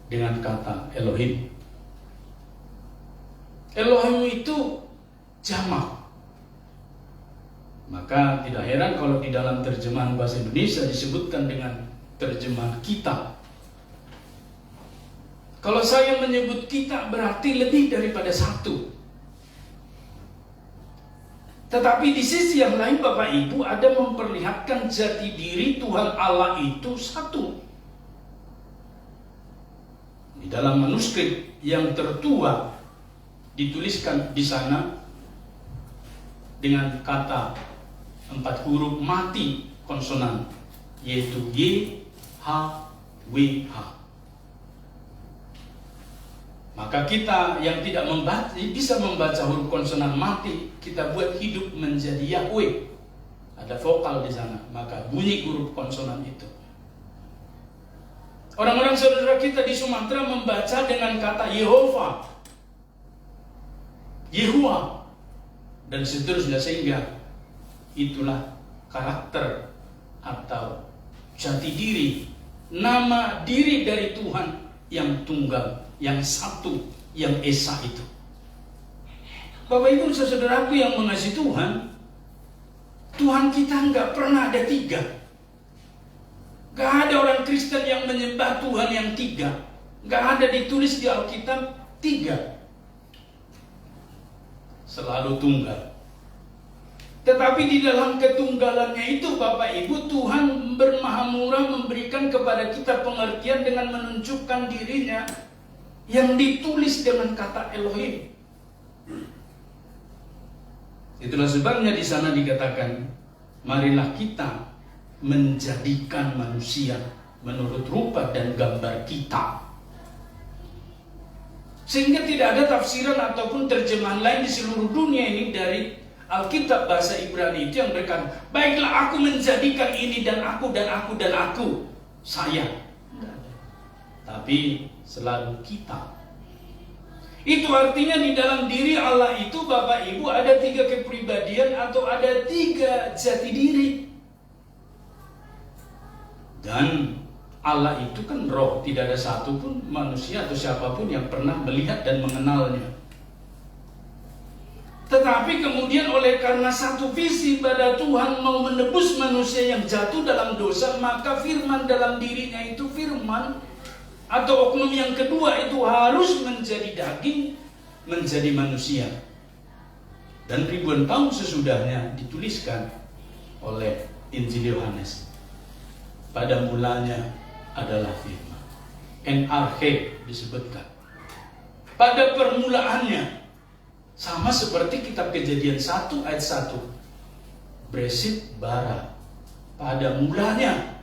dengan kata Elohim. Elohim itu jamak. Maka tidak heran kalau di dalam terjemahan bahasa Indonesia disebutkan dengan terjemahan kita. Kalau saya menyebut kita berarti lebih daripada satu. Tetapi di sisi yang lain Bapak Ibu ada memperlihatkan jati diri Tuhan Allah itu satu. Di dalam manuskrip yang tertua dituliskan di sana dengan kata 4 huruf mati konsonan, yaitu Y, H, W, H. Maka kita yang tidak bisa membaca huruf konsonan mati, kita buat hidup menjadi Yahweh. Ada vokal di sana, maka bunyi huruf konsonan itu. Orang-orang saudara kita di Sumatera membaca dengan kata Yehova, Yehuwa, dan seterusnya, sehingga itulah karakter atau jati diri, nama diri dari Tuhan yang tunggal, yang satu, yang esa itu. Bapak Ibu saudaraku yang mengasihi Tuhan, Tuhan kita nggak pernah ada 3. Nggak ada orang Kristen yang menyembah Tuhan yang 3. Nggak ada ditulis di Alkitab 3. Selalu tunggal. Tetapi di dalam ketunggalannya itu Bapak Ibu, Tuhan bermahamurah memberikan kepada kita pengertian dengan menunjukkan dirinya yang ditulis dengan kata Elohim. Itulah sebabnya di sana dikatakan, marilah kita menjadikan manusia menurut rupa dan gambar kita. Sehingga tidak ada tafsiran ataupun terjemahan lain di seluruh dunia ini dari Alkitab bahasa Ibrani itu yang berkata, baiklah aku menjadikan ini dan aku dan aku dan aku. Saya. Enggak ada. Tapi selalu kita. Itu artinya di dalam diri Allah itu, Bapak Ibu, ada 3 kepribadian atau ada 3 jati diri. Dan Allah itu kan roh, tidak ada satupun manusia atau siapapun yang pernah melihat dan mengenalnya. Tetapi kemudian oleh karena satu visi pada Tuhan mau menebus manusia yang jatuh dalam dosa, maka firman dalam dirinya itu firman atau oknum yang kedua itu harus menjadi daging, menjadi manusia. Dan ribuan tahun sesudahnya dituliskan oleh Injil Yohanes. Pada mulanya adalah firman. En-arche disebutkan. Pada permulaannya, sama seperti kitab Kejadian 1 ayat 1. Beresit bara. Pada mulanya,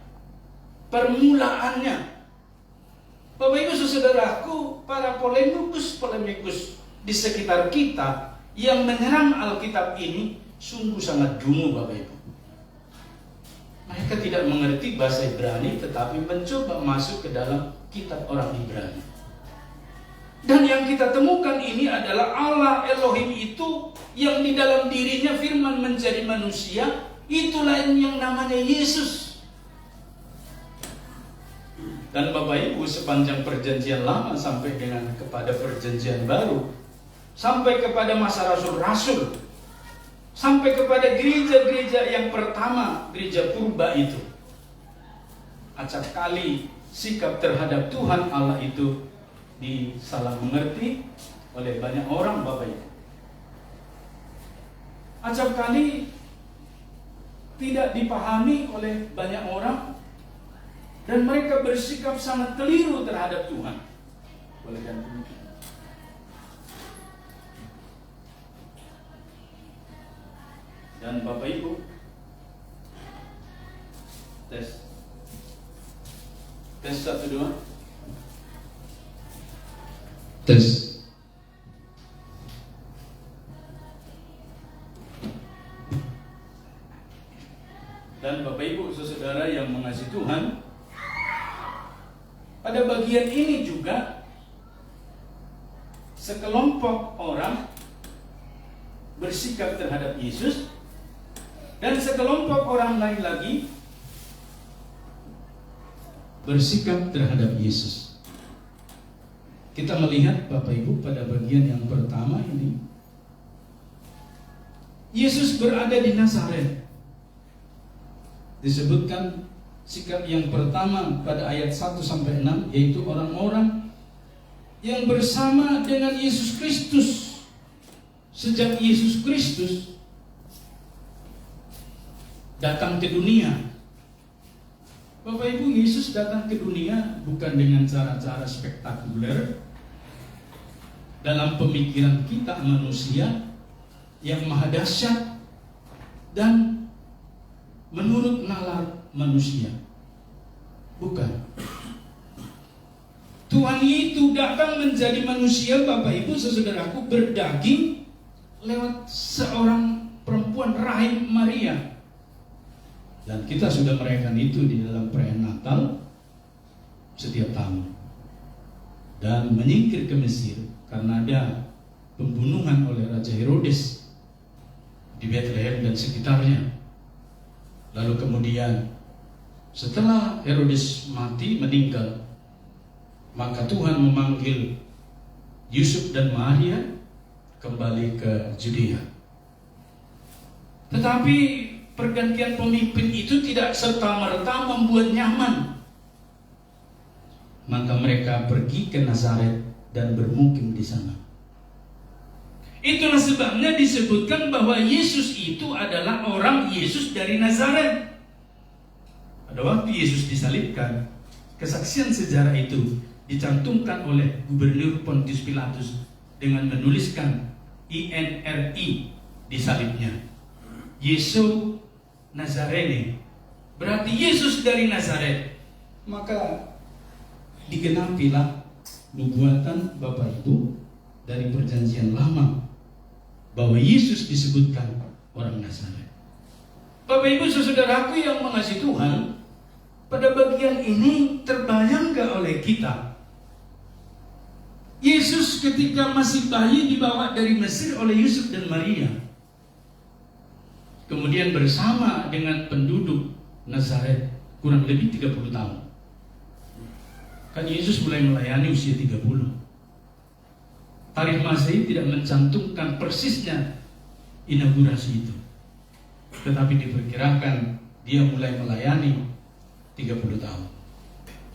permulaannya. Bapak Ibu saudaraku, para polemikus di sekitar kita yang menyerang Alkitab ini sungguh sangat dungu, Bapak Ibu. Mereka tidak mengerti bahasa Ibrani, tetapi mencoba masuk ke dalam kitab orang Ibrani. Dan yang kita temukan ini adalah Allah Elohim itu yang di dalam dirinya firman menjadi manusia, itulah yang namanya Yesus. Dan Bapak Ibu, sepanjang perjanjian lama sampai dengan kepada perjanjian baru, sampai kepada masa rasul-rasul, sampai kepada gereja-gereja yang pertama, gereja purba itu, acap kali sikap terhadap Tuhan Allah itu disalah mengerti oleh banyak orang, Bapak Ibu. Acap kali tidak dipahami oleh banyak orang, dan mereka bersikap sangat keliru terhadap Tuhan. Boleh kan? Dan Bapak Ibu, tes 1 2 tes. Dan Bapak Ibu saudara yang mengasihi Tuhan, pada bagian ini juga sekelompok orang bersikap terhadap Yesus, dan sekelompok orang lain lagi bersikap terhadap Yesus. Kita melihat Bapak Ibu pada bagian yang pertama ini, Yesus berada di Nazaret. Disebutkan sikap yang pertama pada ayat 1 sampai 6, yaitu orang-orang yang bersama dengan Yesus Kristus sejak Yesus Kristus datang ke dunia. Bapak Ibu, Yesus datang ke dunia bukan dengan cara-cara spektakuler dalam pemikiran kita manusia yang maha dahsyat dan menurut nalar manusia. Bukan. Tuhan itu datang menjadi manusia, Bapak Ibu saudaraku, berdaging lewat seorang perempuan rahim Maria. Dan kita sudah merayakan itu di dalam perayaan Natal setiap tahun. Dan menyingkir ke Mesir karena ada pembunuhan oleh Raja Herodes di Bethlehem dan sekitarnya. Lalu kemudian setelah Herodes mati, meninggal, maka Tuhan memanggil Yusuf dan Maria kembali ke Judea. Tetapi pergantian pemimpin itu tidak serta-merta membuat nyaman. Maka mereka pergi ke Nazaret dan bermukim di sana. Itulah sebabnya disebutkan bahwa Yesus itu adalah orang Yesus dari Nazaret. Pada waktu Yesus disalibkan, kesaksian sejarah itu dicantumkan oleh Gubernur Pontius Pilatus dengan menuliskan INRI di disalibnya. Yesus Nazarene, berarti Yesus dari Nazaret. Maka digenapilah nubuatan Bapak Ibu dari perjanjian lama bahwa Yesus disebutkan orang Nazaret. Bapak Ibu saudaraku yang mengasihi Tuhan, pada bagian ini terbayang gak oleh kita Yesus ketika masih bayi dibawa dari Mesir oleh Yusuf dan Maria, kemudian bersama dengan penduduk Nazaret kurang lebih 30 tahun. Kan Yesus mulai melayani usia 30. Tarikh Masehi tidak mencantumkan persisnya inaugurasi itu, tetapi diperkirakan dia mulai melayani 30 tahun.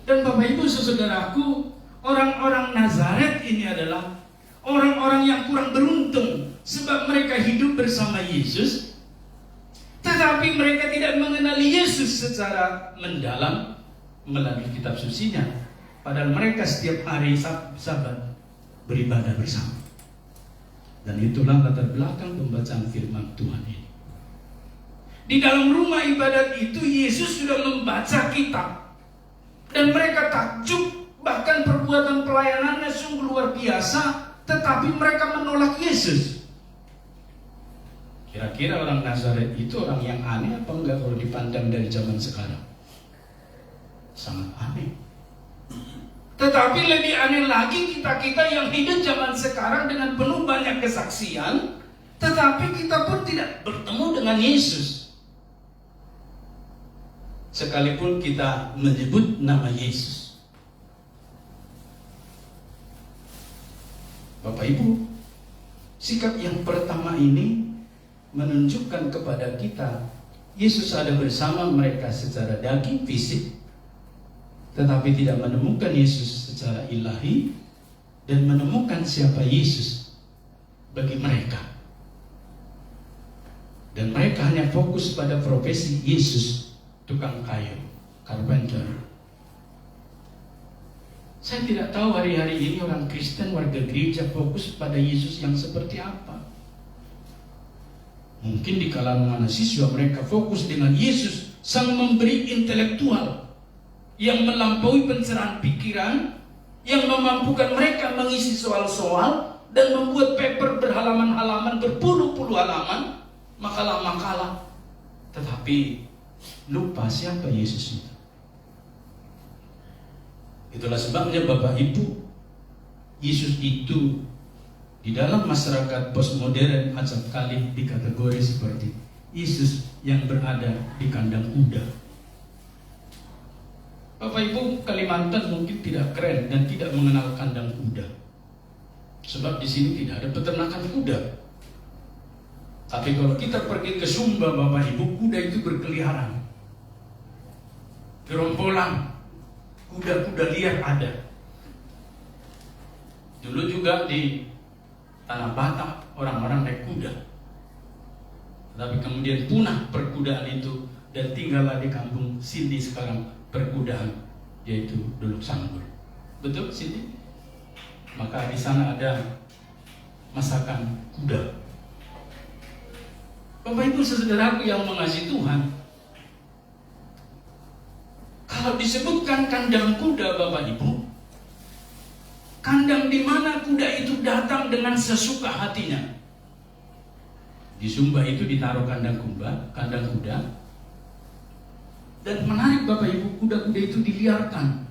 Dan Bapak Ibu saudaraku, orang-orang Nazaret ini adalah orang-orang yang kurang beruntung, sebab mereka hidup bersama Yesus, tetapi mereka tidak mengenali Yesus secara mendalam melalui kitab sucinya. Padahal mereka setiap hari Sabat beribadah bersama. Dan itulah latar belakang pembacaan firman Tuhan ini. Di dalam rumah ibadat itu Yesus sudah membaca kitab, dan mereka takjub, bahkan perbuatan pelayanannya sungguh luar biasa, tetapi mereka menolak Yesus. Kira-kira orang Nazaret itu orang yang aneh apa enggak kalau dipandang dari zaman sekarang? Sangat aneh. Tetapi lebih aneh lagi kita-kita yang hidup zaman sekarang dengan penuh banyak kesaksian, tetapi kita pun tidak bertemu dengan Yesus. Sekalipun kita menyebut nama Yesus. Bapak Ibu, sikap yang pertama ini menunjukkan kepada kita Yesus ada bersama mereka secara daging fisik, tetapi tidak menemukan Yesus secara ilahi dan menemukan siapa Yesus bagi mereka. Dan mereka hanya fokus pada profesi Yesus, tukang kayu, carpenter. Saya tidak tahu hari-hari ini orang Kristen, warga gereja fokus pada Yesus yang seperti apa. Mungkin di kalangan mahasiswa mereka fokus dengan Yesus sang memberi intelektual yang melampaui pencerahan pikiran, yang memampukan mereka mengisi soal-soal dan membuat paper berhalaman-halaman, berpuluh-puluh halaman, makalah-makalah, tetapi lupa siapa Yesus itu. Itulah sebabnya Bapak Ibu, Yesus itu di dalam masyarakat postmodern acap kali dikategori seperti Yesus yang berada di kandang kuda. Bapak Ibu, Kalimantan mungkin tidak keren dan tidak mengenal kandang kuda, sebab di sini tidak ada peternakan kuda. Tapi kalau kita pergi ke Sumba, Bapak Ibu, kuda itu berkeliaran, gerombolan kuda-kuda liar ada. Dulu juga di Tanah Batak orang-orang naik kuda, tapi kemudian punah perkudaan itu dan tinggallah di kampung Sindi sekarang perkudaan, yaitu Duluk Sanggur. Betul Sindi? Maka di sana ada masakan kuda. Bapak Ibu saudaraku yang mengasihi Tuhan, kalau disebutkan kandang kuda, Bapak Ibu, kandang di mana kuda itu datang dengan sesuka hatinya. Di Sumba itu ditaruh kandang kuda. Dan menarik Bapak Ibu, kuda-kuda itu diliarkan.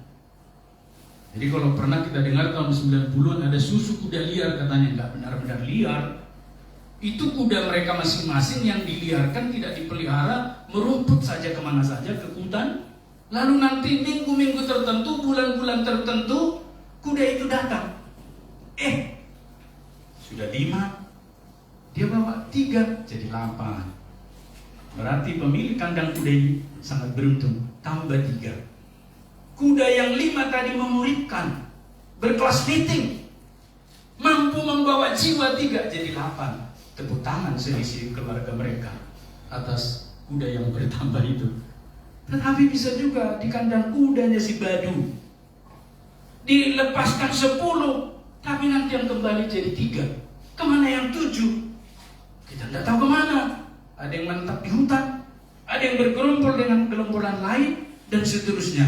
Jadi kalau pernah kita dengar tahun 90-an ada susu kuda liar, katanya nggak benar-benar liar. Itu kuda mereka masing-masing yang diliarkan, tidak dipelihara, merumput saja kemana saja, ke hutan. Lalu nanti minggu-minggu tertentu, bulan-bulan tertentu, kuda itu datang. Sudah 5, dia bawa 3, jadi 8. Berarti pemilik kandang kuda ini sangat beruntung, tambah 3. Kuda yang 5 tadi memuridkan, berkelas meeting, mampu membawa jiwa 3, jadi 8. Tepuk tangan selisih keluarga mereka atas kuda yang bertambah itu. Tetapi bisa juga di kandang kudanya si Badu dilepaskan 10, tapi nanti yang kembali jadi 3. Kemana yang 7? Kita tidak tahu kemana. Ada yang menetap di hutan, ada yang bergerombol dengan gerombolan lain, dan seterusnya.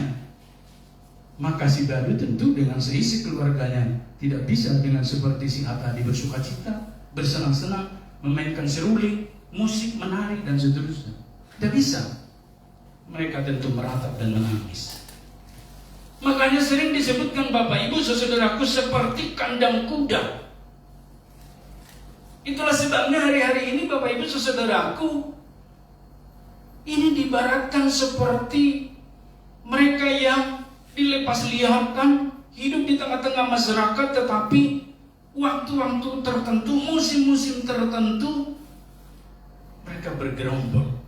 Maka si Daud tentu dengan seisi keluarganya tidak bisa dengan seperti si tadi bersuka cita, bersenang-senang, memainkan seruling, musik, menari, dan seterusnya. Tidak bisa. Mereka tentu meratap dan menangis. Makanya sering disebutkan Bapak Ibu saudaraku seperti kandang kuda. Itulah sebabnya hari-hari ini Bapak Ibu saudaraku, ini diibaratkan seperti mereka yang dilepas liarkan, hidup di tengah-tengah masyarakat, tetapi waktu-waktu tertentu, musim-musim tertentu, mereka bergerombol.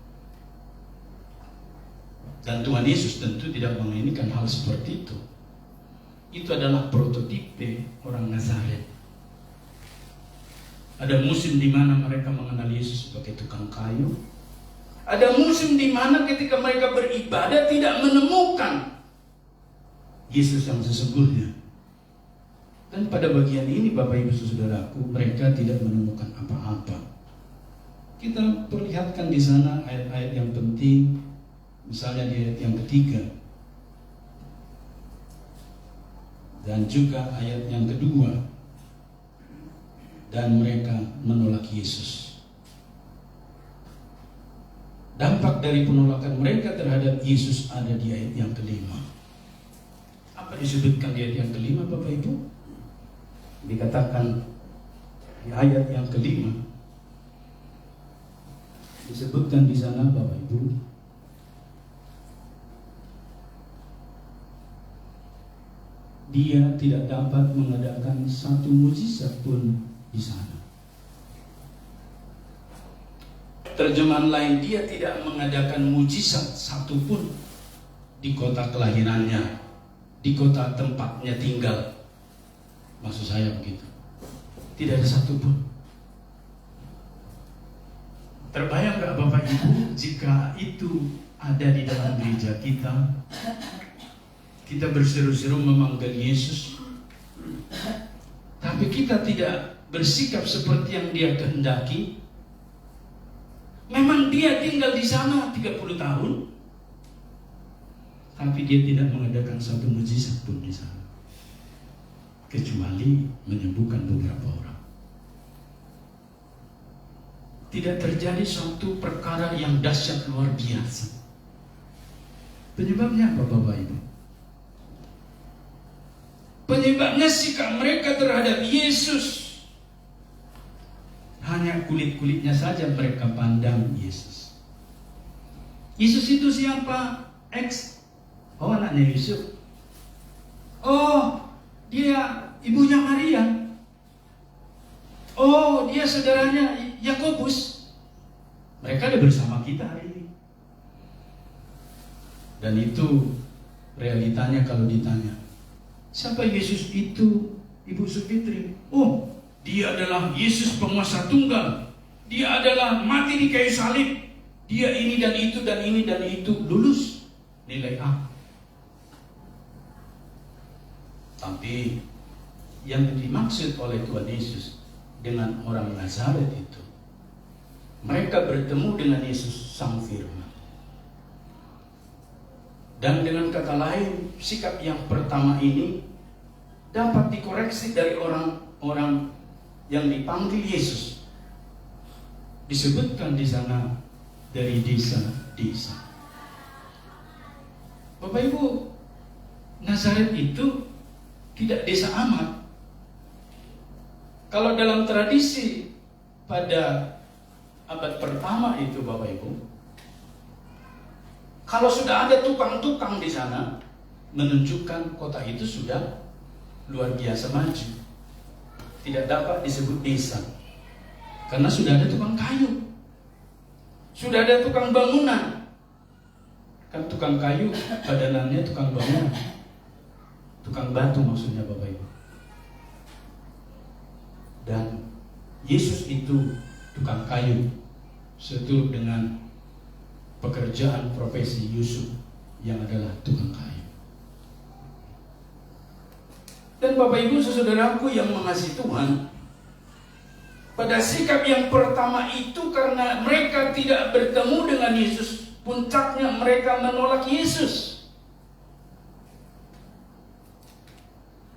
Dan Tuhan Yesus tentu tidak menginginkan hal seperti itu. Itu adalah prototipe orang Nazaret. Ada musim di mana mereka mengenal Yesus sebagai tukang kayu. Ada musim di mana ketika mereka beribadah tidak menemukan Yesus yang sesungguhnya. Dan pada bagian ini Bapak Ibu saudaraku, mereka tidak menemukan apa-apa. Kita perlihatkan di sana ayat-ayat yang penting. Misalnya di ayat yang ketiga dan juga ayat yang kedua. Dan mereka menolak Yesus. Dampak dari penolakan mereka terhadap Yesus ada di ayat yang kelima. Apa disebutkan di ayat yang kelima Bapak Ibu? Dikatakan di ayat yang kelima, disebutkan di sana Bapak Ibu, dia tidak dapat mengadakan satu mujizat pun di sana. Terjemahan lain, dia tidak mengadakan mujizat satupun di kota kelahirannya, di kota tempatnya tinggal. Maksud saya begitu. Tidak ada satupun. Terbayang gak Bapak Ibu jika itu ada di dalam gereja kita? Kita berseru-seru memanggil Yesus, tapi kita tidak bersikap seperti yang dia kehendaki. Memang dia tinggal di sana 30 tahun, tapi dia tidak mengadakan satu mujizat pun di sana, kecuali menyembuhkan beberapa orang. Tidak terjadi suatu perkara yang dahsyat luar biasa. Penyebabnya apa Bapak Ibu? Penyebabnya sikap mereka terhadap Yesus. Hanya kulit-kulitnya saja mereka pandang Yesus. Yesus itu siapa? X. Oh, anaknya Yusuf. Oh, dia ibunya Maria. Oh, dia saudaranya Yakobus. Mereka ada bersama kita hari ini. Dan itu realitanya kalau ditanya, siapa Yesus itu, Ibu Supitri? Oh, dia adalah Yesus penguasa tunggal. Dia adalah mati di kayu salib. Dia ini dan itu dan ini dan itu. Lulus nilai A. Tapi yang dimaksud oleh Tuhan Yesus dengan orang Nazaret itu, mereka bertemu dengan Yesus Sang Firman. Dan dengan kata lain, sikap yang pertama ini dapat dikoreksi dari orang-orang yang dipanggil Yesus. Disebutkan di sana dari desa-desa. Bapak Ibu, Nazaret itu tidak desa amat. Kalau dalam tradisi pada abad pertama itu Bapak Ibu, kalau sudah ada tukang-tukang di sana, menunjukkan kota itu sudah luar biasa maju. Tidak dapat disebut desa, karena sudah ada tukang kayu, sudah ada tukang bangunan. Kan tukang kayu padanannya tukang bangunan, tukang batu maksudnya Bapak Ibu. Dan Yesus itu tukang kayu, seturut dengan pekerjaan profesi Yusuf yang adalah tukang kayu. Dan Bapak Ibu saudaraku yang mengasihi Tuhan, pada sikap yang pertama itu karena mereka tidak bertemu dengan Yesus, puncaknya mereka menolak Yesus.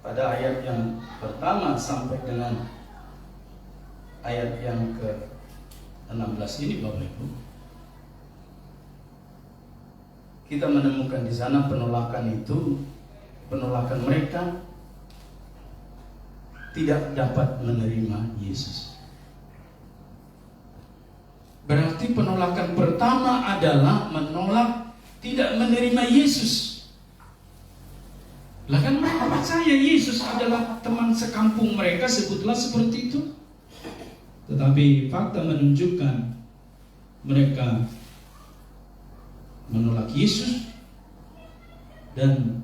Pada ayat yang pertama sampai dengan ayat yang ke-16 ini Bapak Ibu, kita menemukan di sana penolakan mereka tidak dapat menerima Yesus. Berarti penolakan pertama adalah menolak, tidak menerima Yesus. Lah kan mereka percaya Yesus adalah teman sekampung mereka, sebutlah seperti itu. Tetapi fakta menunjukkan mereka menolak Yesus, dan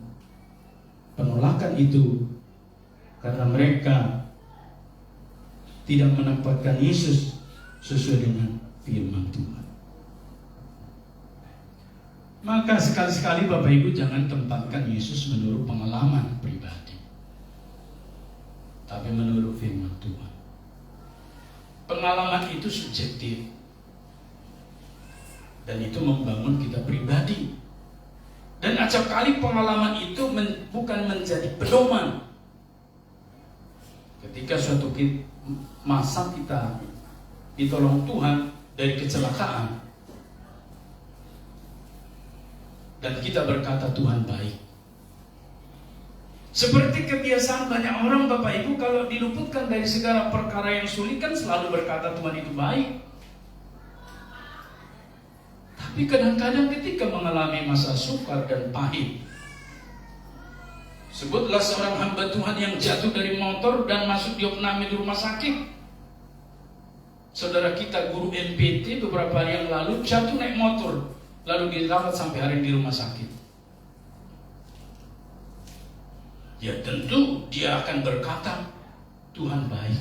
penolakan itu karena mereka tidak menempatkan Yesus sesuai dengan firman Tuhan. Maka sekali-sekali Bapak Ibu jangan tempatkan Yesus menurut pengalaman pribadi, tapi menurut firman Tuhan. Pengalaman itu subjektif, dan itu membangun kita pribadi. Dan acap kali pengalaman itu bukan menjadi pedoman. Ketika suatu masa kita ditolong Tuhan dari kecelakaan, dan kita berkata Tuhan baik. Seperti kebiasaan banyak orang Bapak Ibu, kalau diluputkan dari segala perkara yang sulit kan selalu berkata Tuhan itu baik. Tapi kadang-kadang ketika mengalami masa sukar dan pahit, sebutlah seorang hamba Tuhan yang jatuh dari motor dan masuk diopname di rumah sakit. Saudara kita guru MPT beberapa hari yang lalu jatuh naik motor, lalu dirawat sampai hari di rumah sakit. Ya tentu dia akan berkata Tuhan baik.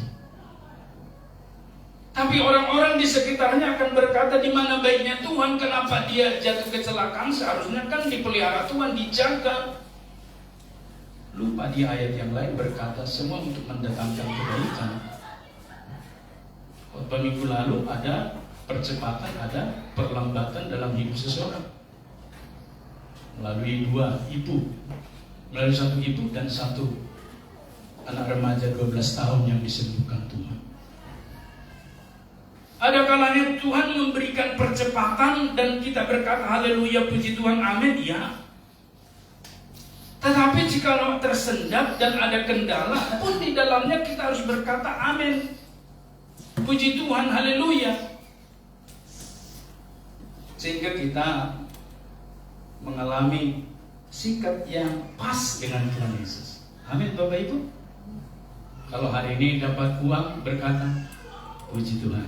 Tapi orang-orang di sekitarnya akan berkata, di mana baiknya Tuhan, kenapa dia jatuh kecelakaan? Seharusnya kan dipelihara Tuhan, dijaga. Lupa di ayat yang lain berkata semua untuk mendatangkan kebaikan. Khotbah minggu lalu ada percepatan, ada perlambatan dalam hidup seseorang melalui dua ibu, melalui satu ibu dan satu anak remaja 12 tahun yang disembuhkan Tuhan. Ada kalanya Tuhan memberikan percepatan dan kita berkata haleluya, puji Tuhan, amin, ya. Tetapi jika tersendat dan ada kendala pun di dalamnya kita harus berkata amin, puji Tuhan, haleluya. Sehingga kita mengalami sikap yang pas dengan Tuhan Yesus. Amin Bapak Ibu. Kalau hari ini dapat uang berkata puji Tuhan.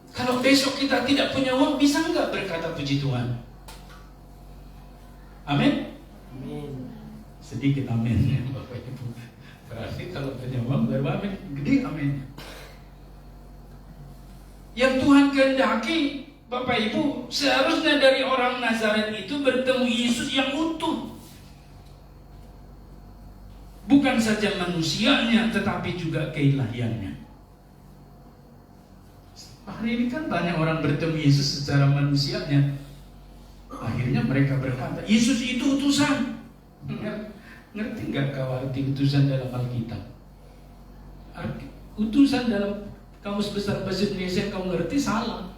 Kalau besok kita tidak punya uang, bisa enggak berkata puji Tuhan? Amin? Amin. Sedikit amin ya Bapak Ibu. Berarti kalau punya uang baru amin, gede amin. Yang Tuhan kehendaki Bapak Ibu, seharusnya dari orang Nazaret itu bertemu Yesus yang utuh. Bukan saja manusianya, tetapi juga keilahiannya. Hari ini kan banyak orang bertemu Yesus secara manusianya. Akhirnya mereka berkata, Yesus itu utusan. Ngerti nggak kau arti utusan dalam Alkitab? Utusan dalam Kamus Besar Bahasa Indonesia kau ngerti salah.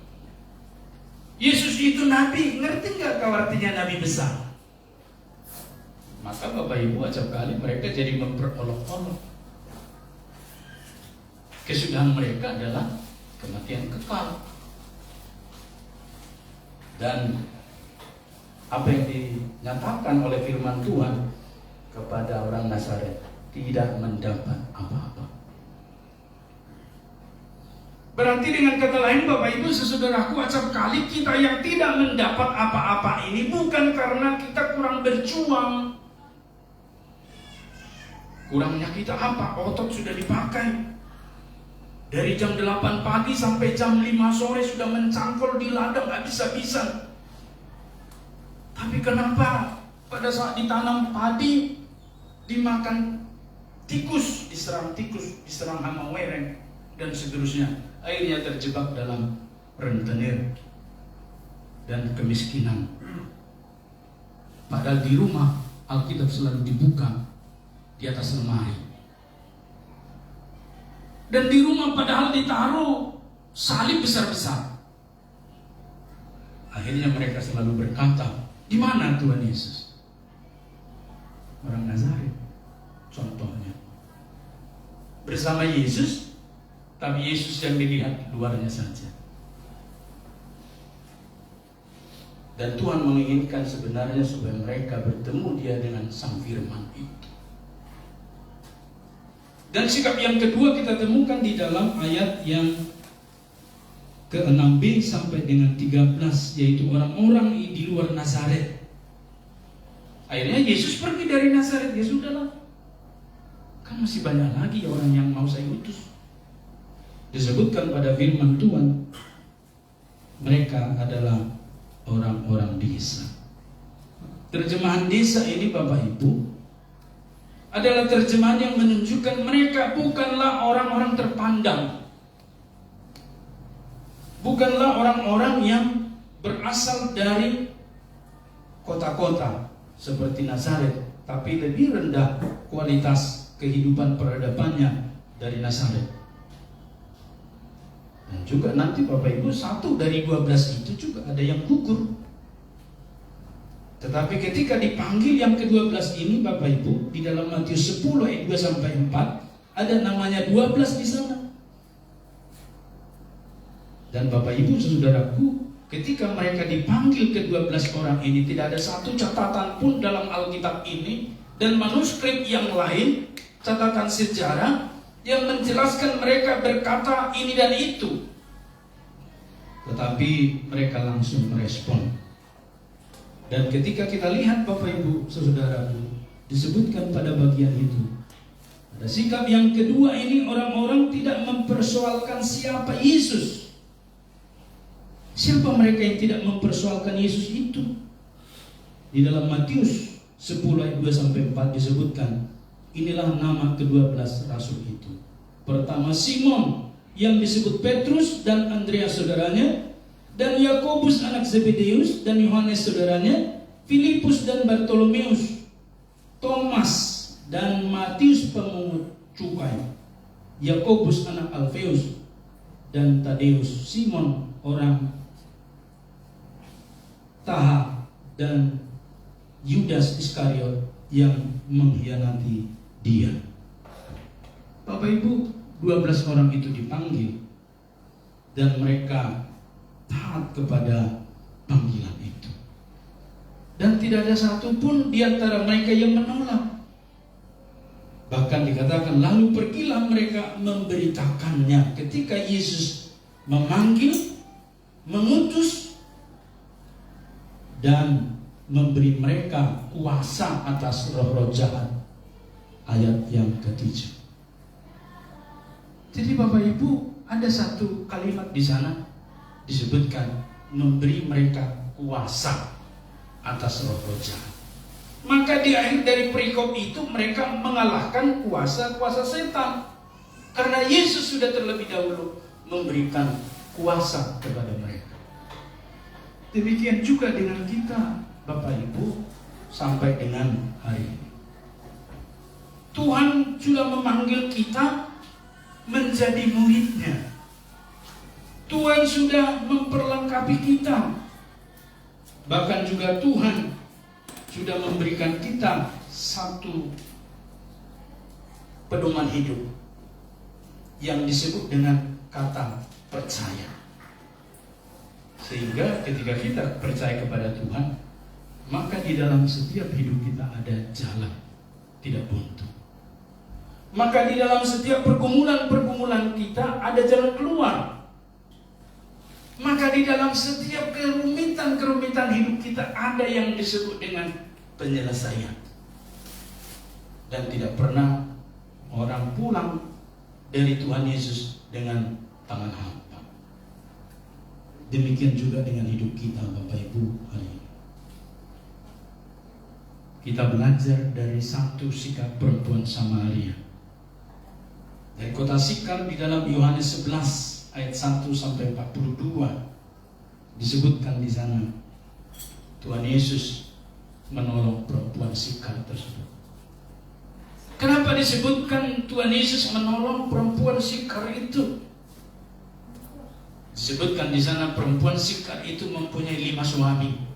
Yesus itu nabi, ngerti nggak kau artinya nabi besar? Maka Bapak Ibu acap kali mereka jadi memperolok-olok. Kesudahan mereka adalah kematian kekal. Dan apa yang dinyatakan oleh firman Tuhan kepada orang Nazaret tidak mendapat apa-apa. Berarti dengan kata lain Bapak Ibu saudaraku, acap kali kita yang tidak mendapat apa-apa ini bukan karena kita kurang berjuang. Kurangnya kita apa? Otot sudah dipakai. Dari jam 8 pagi sampai jam 5 sore sudah mencangkol di ladang habis-habisan. Tapi kenapa pada saat ditanam padi dimakan tikus, diserang hama wereng, dan seterusnya. Akhirnya terjebak dalam rentenir dan kemiskinan. Padahal di rumah Alkitab selalu dibuka di atas lemari. Dan di rumah padahal ditaruh salib besar-besar. Akhirnya mereka selalu berkata, di mana Tuhan Yesus? Orang Nazaret contohnya. Bersama Yesus, tapi Yesus yang dilihat luarnya saja. Dan Tuhan menginginkan sebenarnya supaya mereka bertemu Dia dengan Sang Firman itu. Dan sikap yang kedua kita temukan di dalam ayat yang ke-6b sampai dengan 13, yaitu orang-orang di luar Nazaret. Akhirnya Yesus pergi dari Nazaret. Ya sudahlah, kan masih banyak lagi orang yang mau saya utus. Disebutkan pada firman Tuhan, mereka adalah orang-orang desa. Terjemahan desa ini Bapak Ibu adalah terjemahan yang menunjukkan mereka bukanlah orang-orang terpandang, bukanlah orang-orang yang berasal dari kota-kota seperti Nazaret, tapi lebih rendah kualitas kehidupan peradabannya dari Nazaret. Dan juga nanti Bapak Ibu, 1 dari 12 itu juga ada yang gugur. Tetapi ketika dipanggil yang ke-12 ini Bapak Ibu, di dalam Matius 10 ayat 2 sampai 4 ada namanya 12 di sana. Dan Bapak Ibu saudaraku, ketika mereka dipanggil ke-12 orang ini, tidak ada satu catatan pun dalam Alkitab ini dan manuskrip yang lain, catatan sejarah yang menjelaskan mereka berkata ini dan itu. Tetapi mereka langsung merespon. Dan ketika kita lihat Bapak Ibu saudaraku, disebutkan pada bagian itu, ada sikap yang kedua ini, orang-orang tidak mempersoalkan siapa Yesus. Siapa mereka yang tidak mempersoalkan Yesus itu? Di dalam Matius 10 ayat 2 sampai 4 disebutkan, inilah nama ke-12 rasul itu. Pertama Simon yang disebut Petrus dan Andreas saudaranya, dan Yakobus anak Zebedeus dan Yohanes saudaranya, Filipus dan Bartolomeus, Thomas dan Matius pemungut cukai, Yakobus anak Alfeus dan Tadeus, Simon orang Taha, dan Yudas Iskariot yang mengkhianati Dia. Bapak Ibu, 12 orang itu dipanggil dan mereka taat kepada panggilan itu. Dan tidak ada satupun di antara mereka yang menolak. Bahkan dikatakan, lalu pergilah mereka memberitakannya. Ketika Yesus memanggil, mengutus, dan memberi mereka kuasa atas roh-roh jahat. Ayat yang ke-7. Jadi Bapak Ibu, ada satu kalimat di sana disebutkan memberi mereka kuasa atas roh-roh jahat. Maka di akhir dari perikop itu mereka mengalahkan kuasa-kuasa setan, karena Yesus sudah terlebih dahulu memberikan kuasa kepada mereka. Demikian juga dengan kita Bapak Ibu sampai dengan hari ini. Tuhan sudah memanggil kita menjadi muridnya. Tuhan sudah memperlengkapi kita. Bahkan juga Tuhan sudah memberikan kita satu pedoman hidup yang disebut dengan kata percaya. Sehingga ketika kita percaya kepada Tuhan, maka di dalam setiap hidup kita ada jalan, tidak buntu. Maka di dalam setiap pergumulan-pergumulan kita ada jalan keluar. Maka di dalam setiap kerumitan-kerumitan hidup kita ada yang disebut dengan penyelesaian. Dan tidak pernah orang pulang dari Tuhan Yesus dengan tangan hampa. Demikian juga dengan hidup kita Bapak Ibu hari ini. Kita belajar dari satu sikap perempuan Samaria. Dari kota Sikar di dalam Yohanes 11 ayat 1 sampai 42 disebutkan di sana Tuhan Yesus menolong perempuan Sikar tersebut. Kenapa disebutkan Tuhan Yesus menolong perempuan Sikar itu? Disebutkan di sana perempuan Sikar itu mempunyai 5 suami.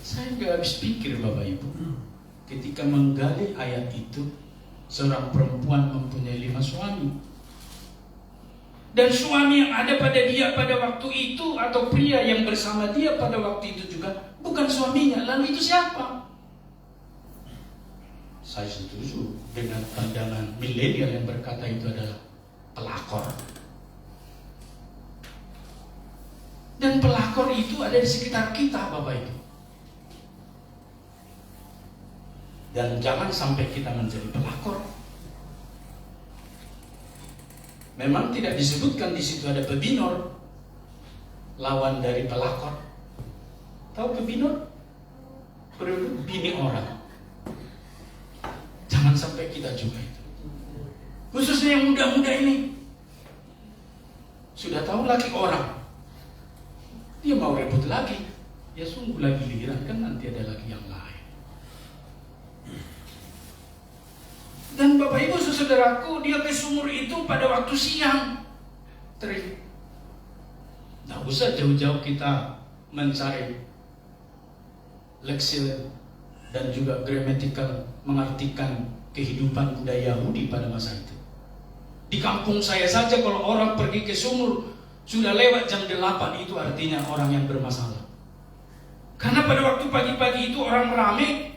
Saya nggak habis pikir Bapak Ibu, ketika menggali ayat itu, seorang perempuan mempunyai 5 suami. Dan suami yang ada pada dia pada waktu itu, atau pria yang bersama dia pada waktu itu juga bukan suaminya. Lalu itu siapa? Saya setuju dengan pandangan milenial yang berkata itu adalah pelakor. Dan pelakor itu ada di sekitar kita Bapak Ibu. Dan jangan sampai kita menjadi pelakor. Memang tidak disebutkan di situ ada pebinor, lawan dari pelakor. Tahu pebinor? Bini orang. Jangan sampai kita juga itu. Khususnya yang muda-muda ini. Sudah tahu laki orang, dia mau rebut lagi. Ya sungguh lagi giliran, kan nanti ada lagi yang lain. Dan Bapak Ibu saudaraku, dia ke sumur itu pada waktu siang. Tidak usah jauh-jauh kita mencari leksil dan juga gramatikal mengartikan kehidupan budaya Yahudi pada masa itu. Di kampung saya saja kalau orang pergi ke sumur sudah lewat jam 8, itu artinya orang yang bermasalah. Karena pada waktu pagi-pagi itu orang ramai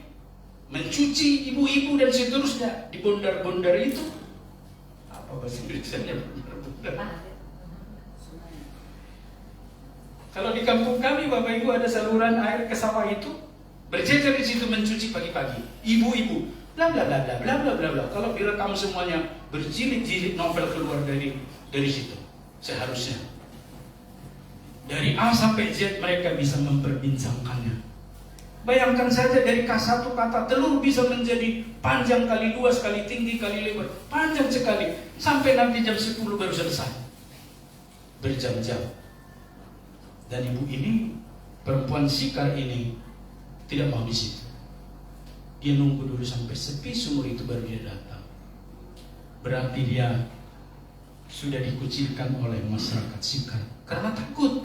mencuci, ibu-ibu dan seterusnya di bondar-bondar itu. Apa bahasa Inggrisnya bondar-bondar? Kalau di kampung kami Bapak Ibu ada saluran air ke sawah itu, berjejer di situ mencuci pagi-pagi. Ibu-ibu, bla bla bla bla bla bla bla bla. Kalau direkam semuanya berjilid-jilid novel keluar dari situ. Seharusnya dari A sampai Z mereka bisa memperbincangkannya. Bayangkan saja dari satu kata telur bisa menjadi panjang kali luas, kali tinggi, kali lebar. Panjang sekali. Sampai nanti jam 10 baru selesai. Berjam-jam. Dan ibu ini, perempuan Sikar ini, tidak mau di situ. Dia nunggu dulu sampai sepi sumur itu baru dia datang. Berarti dia sudah dikucilkan oleh masyarakat Sikar. Karena takut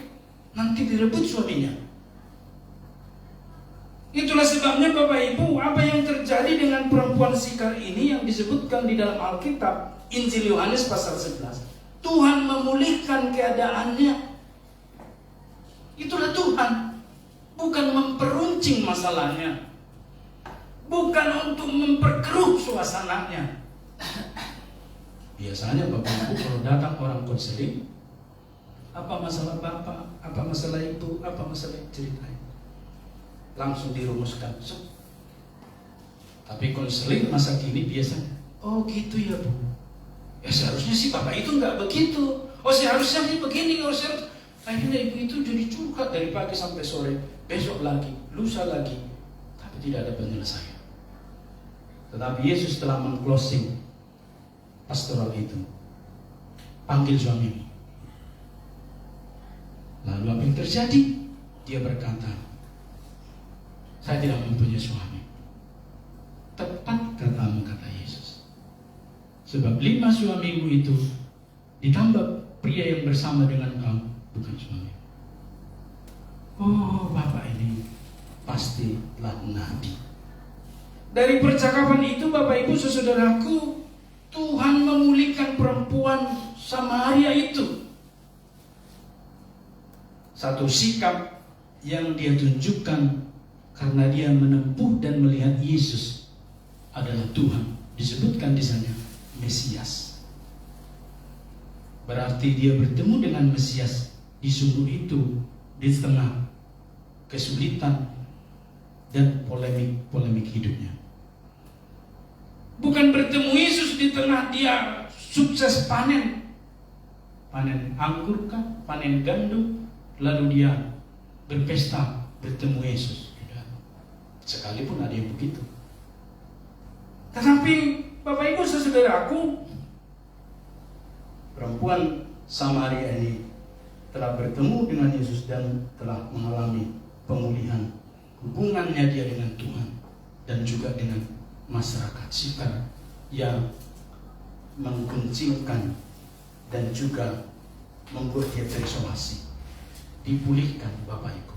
nanti direbut suaminya. Itulah sebabnya Bapak Ibu, apa yang terjadi dengan perempuan Sikar ini yang disebutkan di dalam Alkitab, Injil Yohanes pasal 11. Tuhan memulihkan keadaannya. Itulah Tuhan. Bukan memperuncing masalahnya. Bukan untuk memperkeruh suasananya. Biasanya Bapak Ibu kalau datang orang konseling, apa masalah Bapak, apa masalah Ibu, apa masalah ceritanya, langsung dirumuskan. Tapi konseling masa kini biasanya, oh gitu ya Bu, ya seharusnya sih Bapak itu nggak begitu. Oh seharusnya sih begini. Oh seharusnya. Akhirnya ibu itu jadi curhat dari pagi sampai sore, besok lagi, lusa lagi, tapi tidak ada penyelesaian. Tetapi Yesus telah meng-closing pastoral itu. Panggil suamimu. Lalu apa yang terjadi? Dia berkata, saya tidak mempunyai suami. Tepat katamu, kata Yesus. Sebab 5 suamimu itu ditambah pria yang bersama dengan kamu, bukan suami. Oh, Bapak ini pastilah nabi. Dari percakapan itu Bapak Ibu saudaraku, Tuhan memulihkan perempuan Samaria itu. Satu sikap yang dia tunjukkan karena dia menempuh dan melihat Yesus adalah Tuhan. Disebutkan di sana Mesias. Berarti dia bertemu dengan Mesias di sumur itu di tengah kesulitan dan polemik hidupnya. Bukan bertemu Yesus di tengah dia sukses panen anggur kah, panen gandum, lalu dia berpesta bertemu Yesus. Sekalipun ada yang begitu. Tetapi Bapak Ibu saudaraku, perempuan Samaria ini telah bertemu dengan Yesus dan telah mengalami pemulihan hubungannya dia dengan Tuhan dan juga dengan masyarakat sekitar yang mengguncingkan dan juga membuat dia terisolasi. Dipulihkan Bapak Ibu.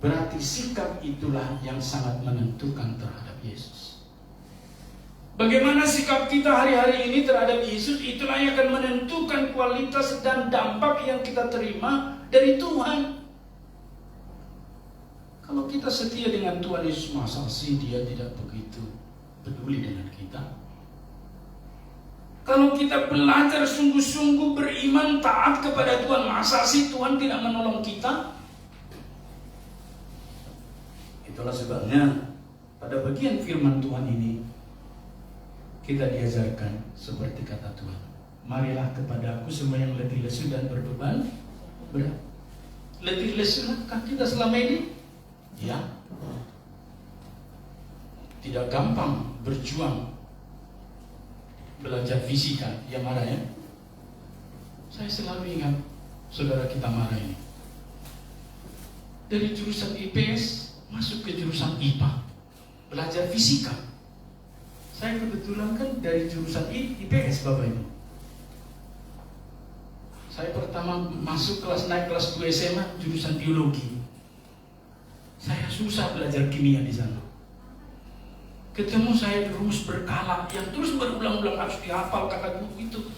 Berarti sikap itulah yang sangat menentukan terhadap Yesus. Bagaimana sikap kita hari-hari ini terhadap Yesus, itulah yang akan menentukan kualitas dan dampak yang kita terima dari Tuhan. Kalau kita setia dengan Tuhan Yesus, masa sih dia tidak begitu peduli dengan kita? Kalau kita belajar sungguh-sungguh beriman taat kepada Tuhan, masa sih Tuhan tidak menolong kita? Itulah sebabnya pada bagian firman Tuhan ini kita diajarkan seperti kata Tuhan, marilah kepada aku semua yang letih lesu dan berbeban berat. Letih lesu kan kita selama ini? Ya. Tidak gampang berjuang belajar fisika, yang marah ya. Saya selalu ingat saudara kita marah ini. Dari jurusan IPS masuk ke jurusan IPA, belajar fisika. Saya kebetulan kan dari jurusan IPS Bapak Ibu. Saya pertama masuk naik kelas 2 SMA jurusan biologi. Saya susah belajar kimia di sana. Ketemu saya rumus berkala yang terus berulang-ulang harus dihafal kata guru itu.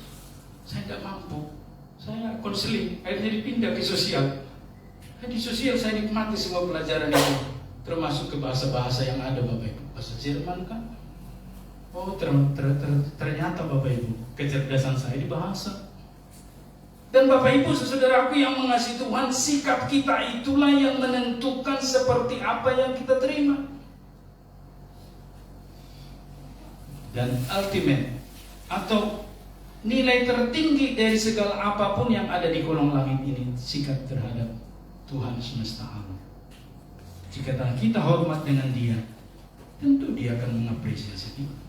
Saya tidak mampu. Saya konseling, akhirnya dipindah ke sosial. Di sosial saya nikmati semua pelajaran itu, termasuk ke bahasa-bahasa yang ada Bapak Ibu. Bahasa Jerman kan? Oh ternyata Bapak Ibu, kecerdasan saya di bahasa. Dan Bapak Ibu saudaraku yang mengasihi Tuhan, sikap kita itulah yang menentukan seperti apa yang kita terima. Dan ultimate atau nilai tertinggi dari segala apapun yang ada di kolong langit ini, sikap terhadap Tuhan semesta alam. Jika kita hormat dengan Dia, tentu Dia akan mengapresiasi kita.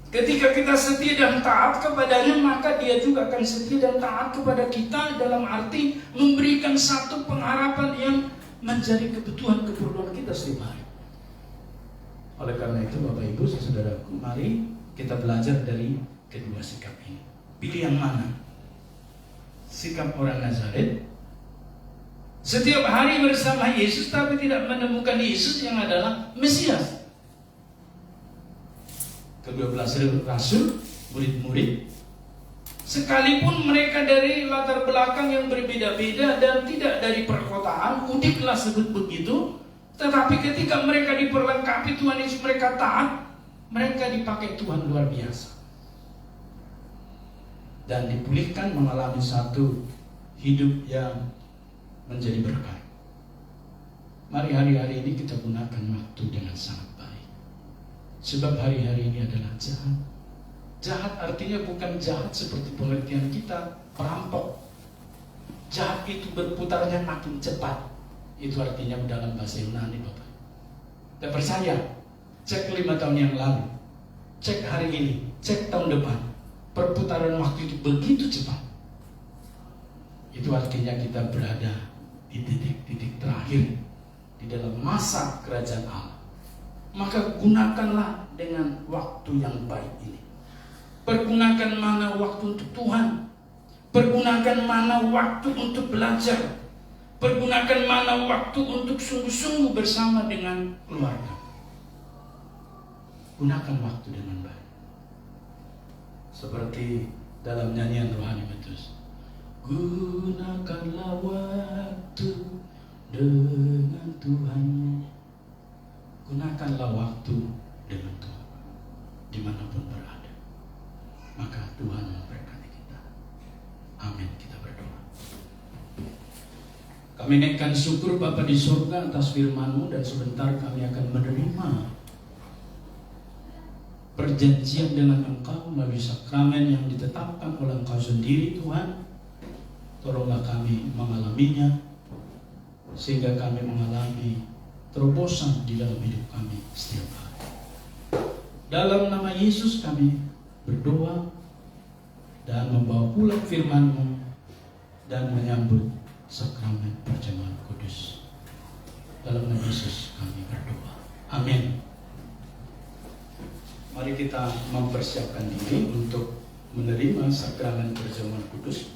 Ketika kita setia dan taat kepadanya, maka Dia juga akan setia dan taat kepada kita, dalam arti memberikan satu pengharapan yang menjadi kebutuhan kita setiap hari. Oleh karena itu Bapak Ibu saudaraku, mari kita belajar dari kedua sikap ini. Pilih yang mana? Sikap orang Nazaret, setiap hari bersama Yesus tapi tidak menemukan Yesus yang adalah Mesias. Ke-12 rasul, murid-murid, sekalipun mereka dari latar belakang yang berbeda-beda dan tidak dari perkotaan, udiklah sebut begitu, tetapi ketika mereka diperlengkapi Tuhan Yesus, mereka taat, mereka dipakai Tuhan luar biasa. Dan dipulihkan, mengalami satu hidup yang menjadi berkat. Mari hari-hari ini kita gunakan waktu dengan sangat baik. Sebab hari-hari ini adalah jahat. Jahat artinya bukan jahat seperti pengertian kita, perampok. Jahat itu berputarnya makin cepat. Itu artinya dalam bahasa Yunani Bapak. Dan percaya, cek 5 tahun yang lalu, cek hari ini, cek tahun depan, perputaran waktu itu begitu cepat. Itu artinya kita berada di titik-titik terakhir di dalam masa kerajaan Allah. Maka gunakanlah dengan waktu yang baik ini. Pergunakan mana waktu untuk Tuhan, pergunakan mana waktu untuk belajar, pergunakan mana waktu untuk sungguh-sungguh bersama dengan keluarga. Gunakan waktu dengan baik. Seperti dalam nyanyian rohani Petrus, gunakanlah waktu dengan Tuhan. Gunakanlah waktu dengan Tuhan dimanapun berada. Maka Tuhan memberkati kita. Amin. Kita berdoa. Kami naikkan syukur Bapa di surga atas firman-Mu, dan sebentar kami akan menerima perjanjian dengan Engkau melalui sakramen yang ditetapkan oleh Engkau sendiri. Tuhan, tolonglah kami mengalaminya, sehingga kami mengalami terobosan di dalam hidup kami setiap hari. Dalam nama Yesus kami berdoa dan membawa pulang firman-Mu dan menyambut sakramen perjamuan kudus. Dalam nama Yesus kami berdoa. Amin. Mari kita mempersiapkan diri untuk menerima sakramen perjamuan kudus.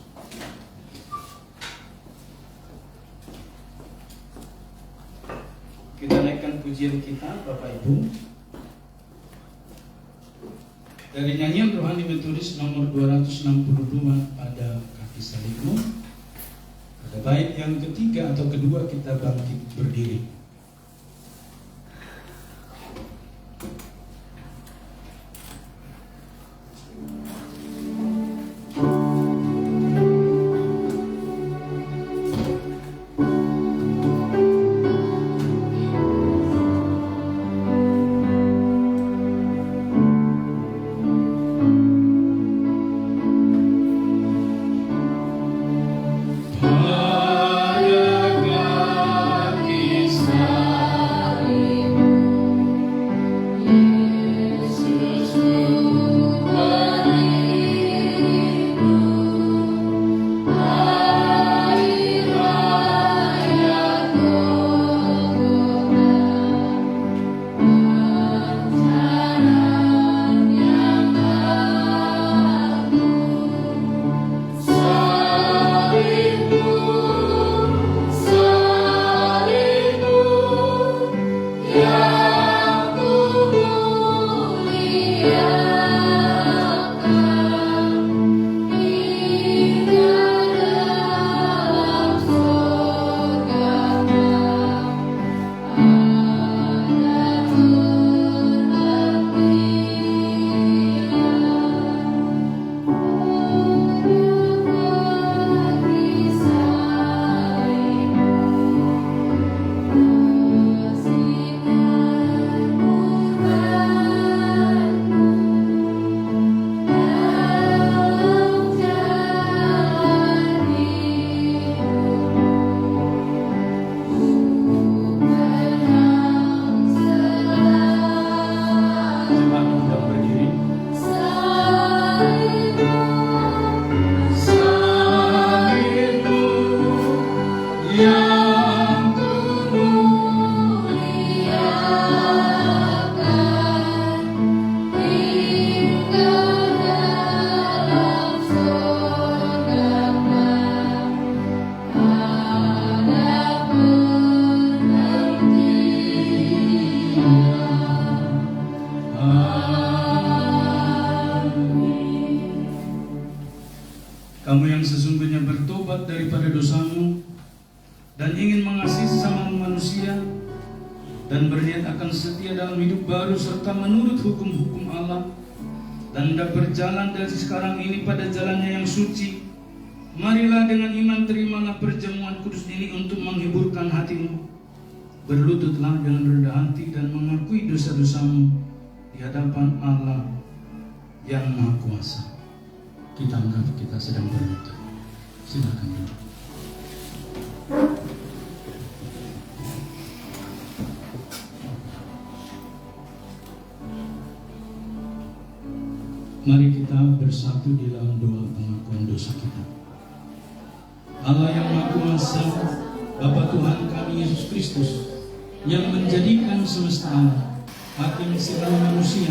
Kita naikkan pujian kita, Bapak Ibu, dari nyanyian rohani metodis nomor 262 pada kaki salibmu. Pada bait yang ketiga atau kedua kita bangkit berdiri. Kamu yang sesungguhnya bertobat daripada dosamu dan ingin mengasihi sesama manusia dan berniat akan setia dalam hidup baru serta menurut hukum-hukum Allah dan hendak berjalan dari sekarang ini pada jalannya yang suci, marilah dengan iman terimalah perjamuan kudus ini untuk menghiburkan hatimu. Berlututlah dengan rendah hati dan mengakui dosa-dosamu di hadapan Allah yang Maha Kuasa. Kita anggap kita sedang berlutut. Silakan dulu. Mari kita bersatu di dalam doa pengakuan dosa kita. Allah yang Maha Kuasa, Bapa Tuhan kami Yesus Kristus, yang menjadikan semesta alam, hakim segala manusia,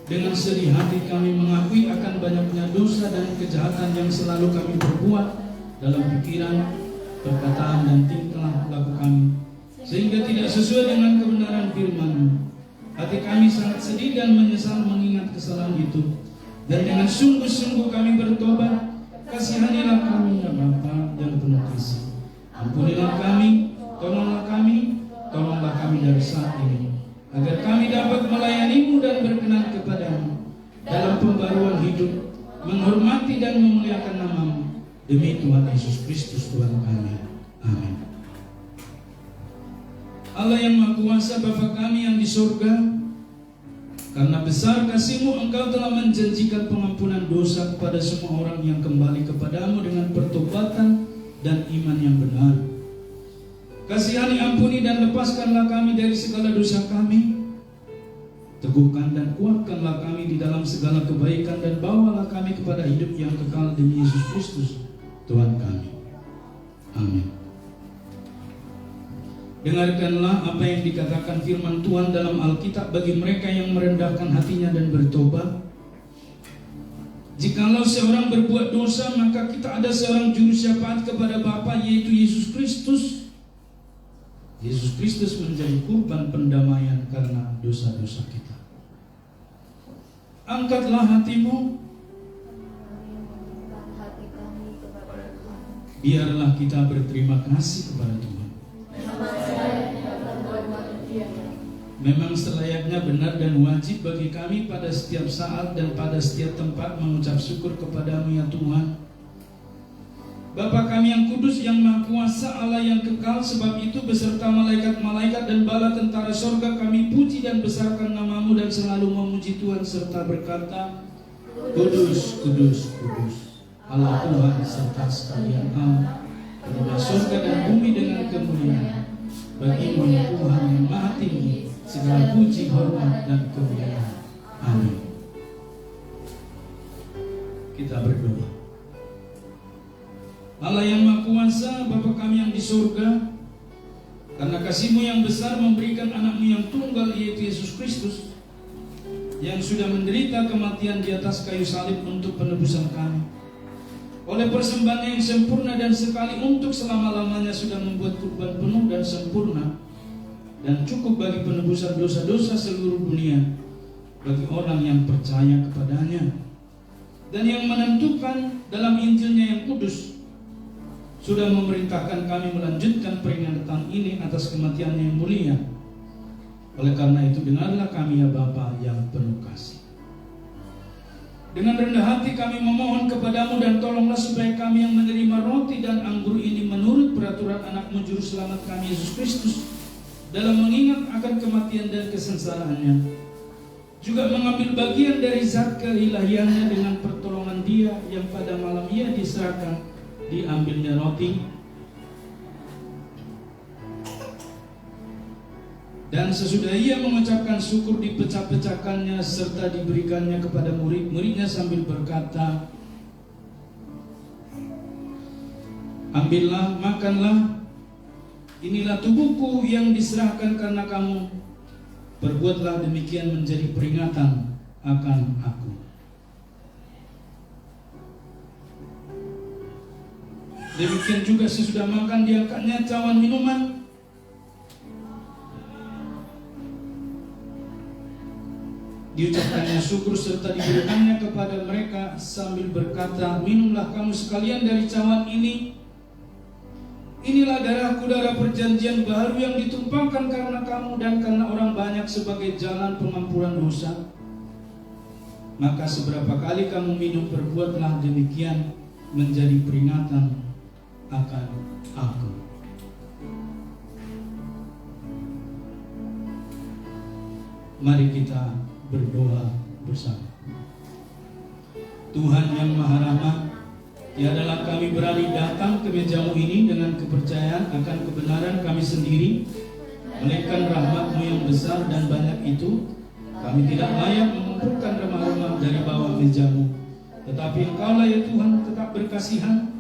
dengan sedih hati kami mengakui akan banyaknya dosa dan kejahatan yang selalu kami perbuat dalam pikiran, perkataan, dan tingkah laku kami, sehingga tidak sesuai dengan kebenaran firman-Mu. Hati kami sangat sedih dan menyesal mengingat kesalahan itu, dan dengan sungguh-sungguh kami bertobat. Kasihanilah kami ya Bapa yang penuh kasih. Ampunilah kami, tolonglah kami dari saat ini, agar kami dapat melayani-Mu dan berkenan kepada-Mu dalam pembaruan hidup, menghormati dan memuliakan nama-Mu, demi Tuhan Yesus Kristus Tuhan kami. Amin. Allah yang Maha Kuasa, Bapa kami yang di surga, karena besar kasih-Mu, Engkau telah menjanjikan pengampunan dosa kepada semua orang yang kembali kepada-Mu dengan pertobatan dan iman yang benar. Kasihani, ampuni dan lepaskanlah kami dari segala dosa kami. Teguhkan dan kuatkan kami dalam segala kebaikan, dan bawalah kami kepada hidup yang kekal demi Yesus Kristus Tuhan kami. Amin. Dengarkanlah apa yang dikatakan firman Tuhan dalam Alkitab bagi mereka yang merendahkan hatinya dan bertobat. Jikalau seorang berbuat dosa, maka kita ada seorang juru syafaat kepada Bapa, yaitu Yesus Kristus. Yesus Kristus menjadi kurban pendamaian karena dosa-dosa kita. Angkatlah hatimu, biarlah kita berterima kasih kepada Tuhan. Memang selayaknya, benar dan wajib bagi kami pada setiap saat dan pada setiap tempat mengucap syukur kepadamu ya Tuhan. Bapa kami yang kudus, yang maha kuasa, Allah yang kekal, sebab itu beserta malaikat-malaikat dan bala tentara sorga kami puji dan besarkan namamu dan selalu memuji Tuhan serta berkata, Kudus, kudus, kudus, Allah Tuhan serta sekalian Allah, penuh sorga dan bumi dengan kemuliaan. Bagimu ya Tuhan yang maha tinggi, segala puji, hormat, dan kemuliaan. Amin. Kita berdoa. Allah yang maha kuasa, Bapa kami yang di surga, karena kasih-Mu yang besar memberikan anak-Mu yang tunggal, yaitu Yesus Kristus, yang sudah menderita kematian di atas kayu salib untuk penebusan kami. Oleh persembahan yang sempurna dan sekali untuk selama-lamanya sudah membuat kurban penuh dan sempurna dan cukup bagi penebusan dosa-dosa seluruh dunia bagi orang yang percaya kepadanya, dan yang menentukan dalam Injilnya yang kudus sudah memerintahkan kami melanjutkan peringatan ini atas kematiannya yang mulia. Oleh karena itu, dengarlah kami ya Bapa yang penuh kasih. Dengan rendah hati kami memohon kepadamu, dan tolonglah supaya kami yang menerima roti dan anggur ini menurut peraturan anak-Mu Juru Selamat kami Yesus Kristus, dalam mengingat akan kematian dan kesensaraannya, juga mengambil bagian dari zat keilahiannya dengan pertolongan Dia yang pada malam Ia diserahkan, diambilnya roti, dan sesudah Ia mengucapkan syukur dipecah-pecahkannya serta diberikannya kepada murid-muridnya sambil berkata, Ambillah, makanlah, inilah tubuhku yang diserahkan karena kamu. Perbuatlah demikian menjadi peringatan akan aku. Demikian juga sesudah makan diangkatnya cawan minuman, diucapkannya syukur serta diberikannya kepada mereka sambil berkata, Minumlah kamu sekalian dari cawan ini. Inilah darahku, darah perjanjian baru yang ditumpahkan karena kamu dan karena orang banyak sebagai jalan pengampunan dosa. Maka seberapa kali kamu minum, perbuatlah demikian menjadi peringatan akan aku. Mari kita berdoa bersama. Tuhan yang Maha Rahman, tiadalah kami berani datang ke meja-Mu ini dengan kepercayaan akan kebenaran kami sendiri, melainkan rahmat-Mu yang besar dan banyak itu, kami tidak layak mengumpulkan remah-remah dari bawah meja-Mu. Tetapi Engkau-lah ya Tuhan tetap berkasihan.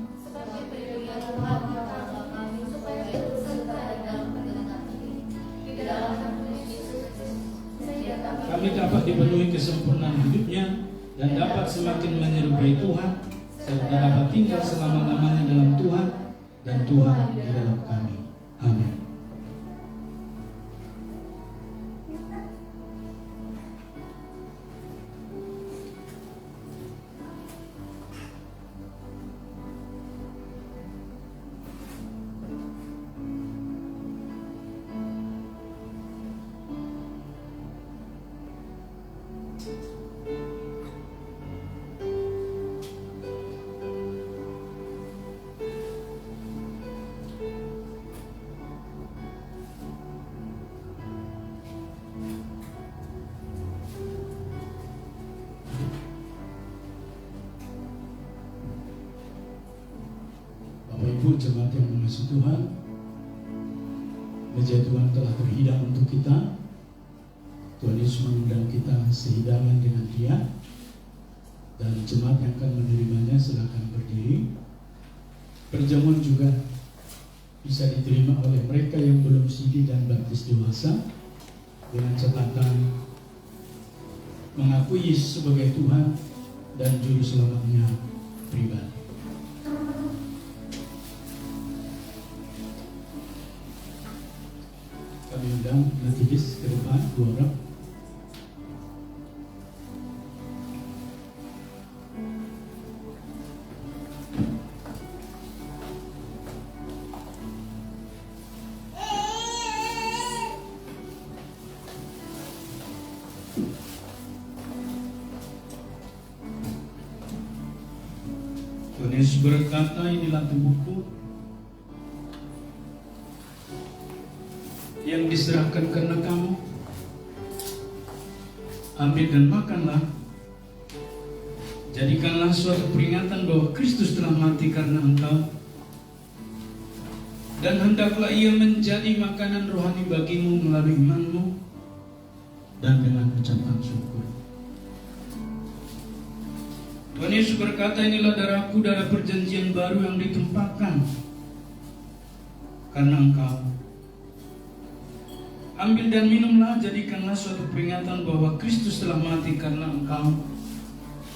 Kami dapat dipenuhi kesempurnaan hidupnya dan dapat semakin menyerupai Tuhan, serta dapat tinggal selama-lamanya dalam Tuhan dan Tuhan di dalam kami. Amin. Ibu jemaat yang mengasihi Tuhan, meja Tuhan telah terhidang untuk kita. Tuhan Yesus mengundang kita sehidangan dengan Dia, dan jemaat yang akan menerimanya silakan berdiri. Perjamuan juga bisa diterima oleh mereka yang belum sidi dan baptis dewasa dengan catatan mengakui Yesus sebagai Tuhan dan Juru Selamatnya pribadi. Kami undang Nativis ke depan, 2 orang. Tuhan Yesus berkata, inilah tubuhku yang diserahkan karena kamu. Ambil dan makanlah. Jadikanlah suatu peringatan bahwa Kristus telah mati karena engkau, dan hendaklah ia menjadi makanan rohani bagimu melalui imanmu dan dengan ucapan syukur. Tuhan Yesus berkata, inilah darahku, darah perjanjian baru yang ditumpahkan karena engkau. Ambil dan minumlah, jadikanlah suatu peringatan bahwa Kristus telah mati karena engkau,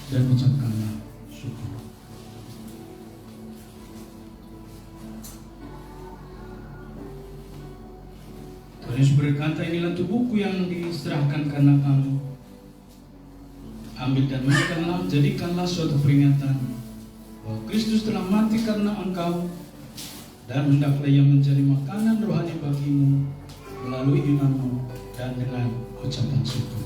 dan ucapkanlah syukur. Tuhan Yesus berkata, inilah tubuhku yang diserahkan karena kamu. Ambil dan makanlah, jadikanlah suatu peringatan bahwa Kristus telah mati karena engkau, dan hendaklah ia menjadi makanan rohani bagimu melalui imanmu dan dengan ucapan syukur.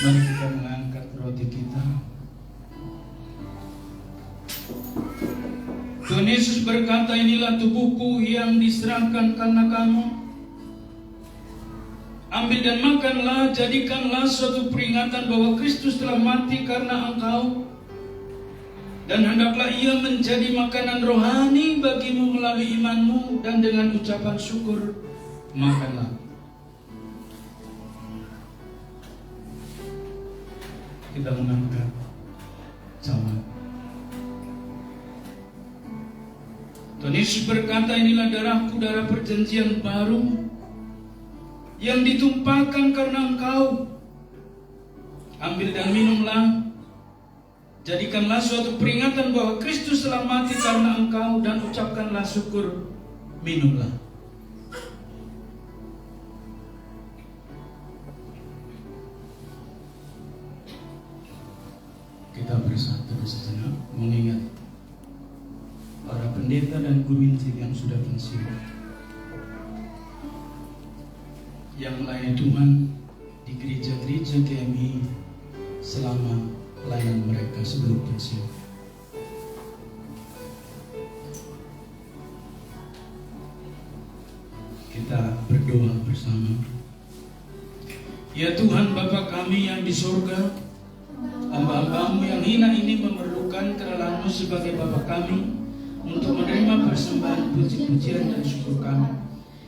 Mari kita mengangkat roti kita. Tuhan Yesus berkata, inilah tubuhku yang diserahkan karena kamu. Ambil dan makanlah, jadikanlah suatu peringatan bahwa Kristus telah mati karena engkau, dan hendaklah ia menjadi makanan rohani bagimu melalui imanmu, dan dengan ucapan syukur makanlah. Kita mengangkat cawan. Tuhan Yesus berkata, inilah darahku, darah perjanjian baru yang ditumpahkan karena engkau. Ambil dan minumlah, jadikanlah suatu peringatan bahwa Kristus telah mati karena engkau, dan ucapkanlah syukur. Minumlah. Kita bersatu sejenak mengingat para pendeta dan guru injil yang sudah pensiun, yang melayani Tuhan di gereja-gereja GMI selama pelayanan mereka sebelum pensiun. Kita berdoa bersama. Ya Tuhan, Bapa kami yang di surga, hamba-hambamu yang hina ini memerlukan kerelaanmu sebagai Bapa kami untuk menerima persembahan puji-pujian dan syukur kami.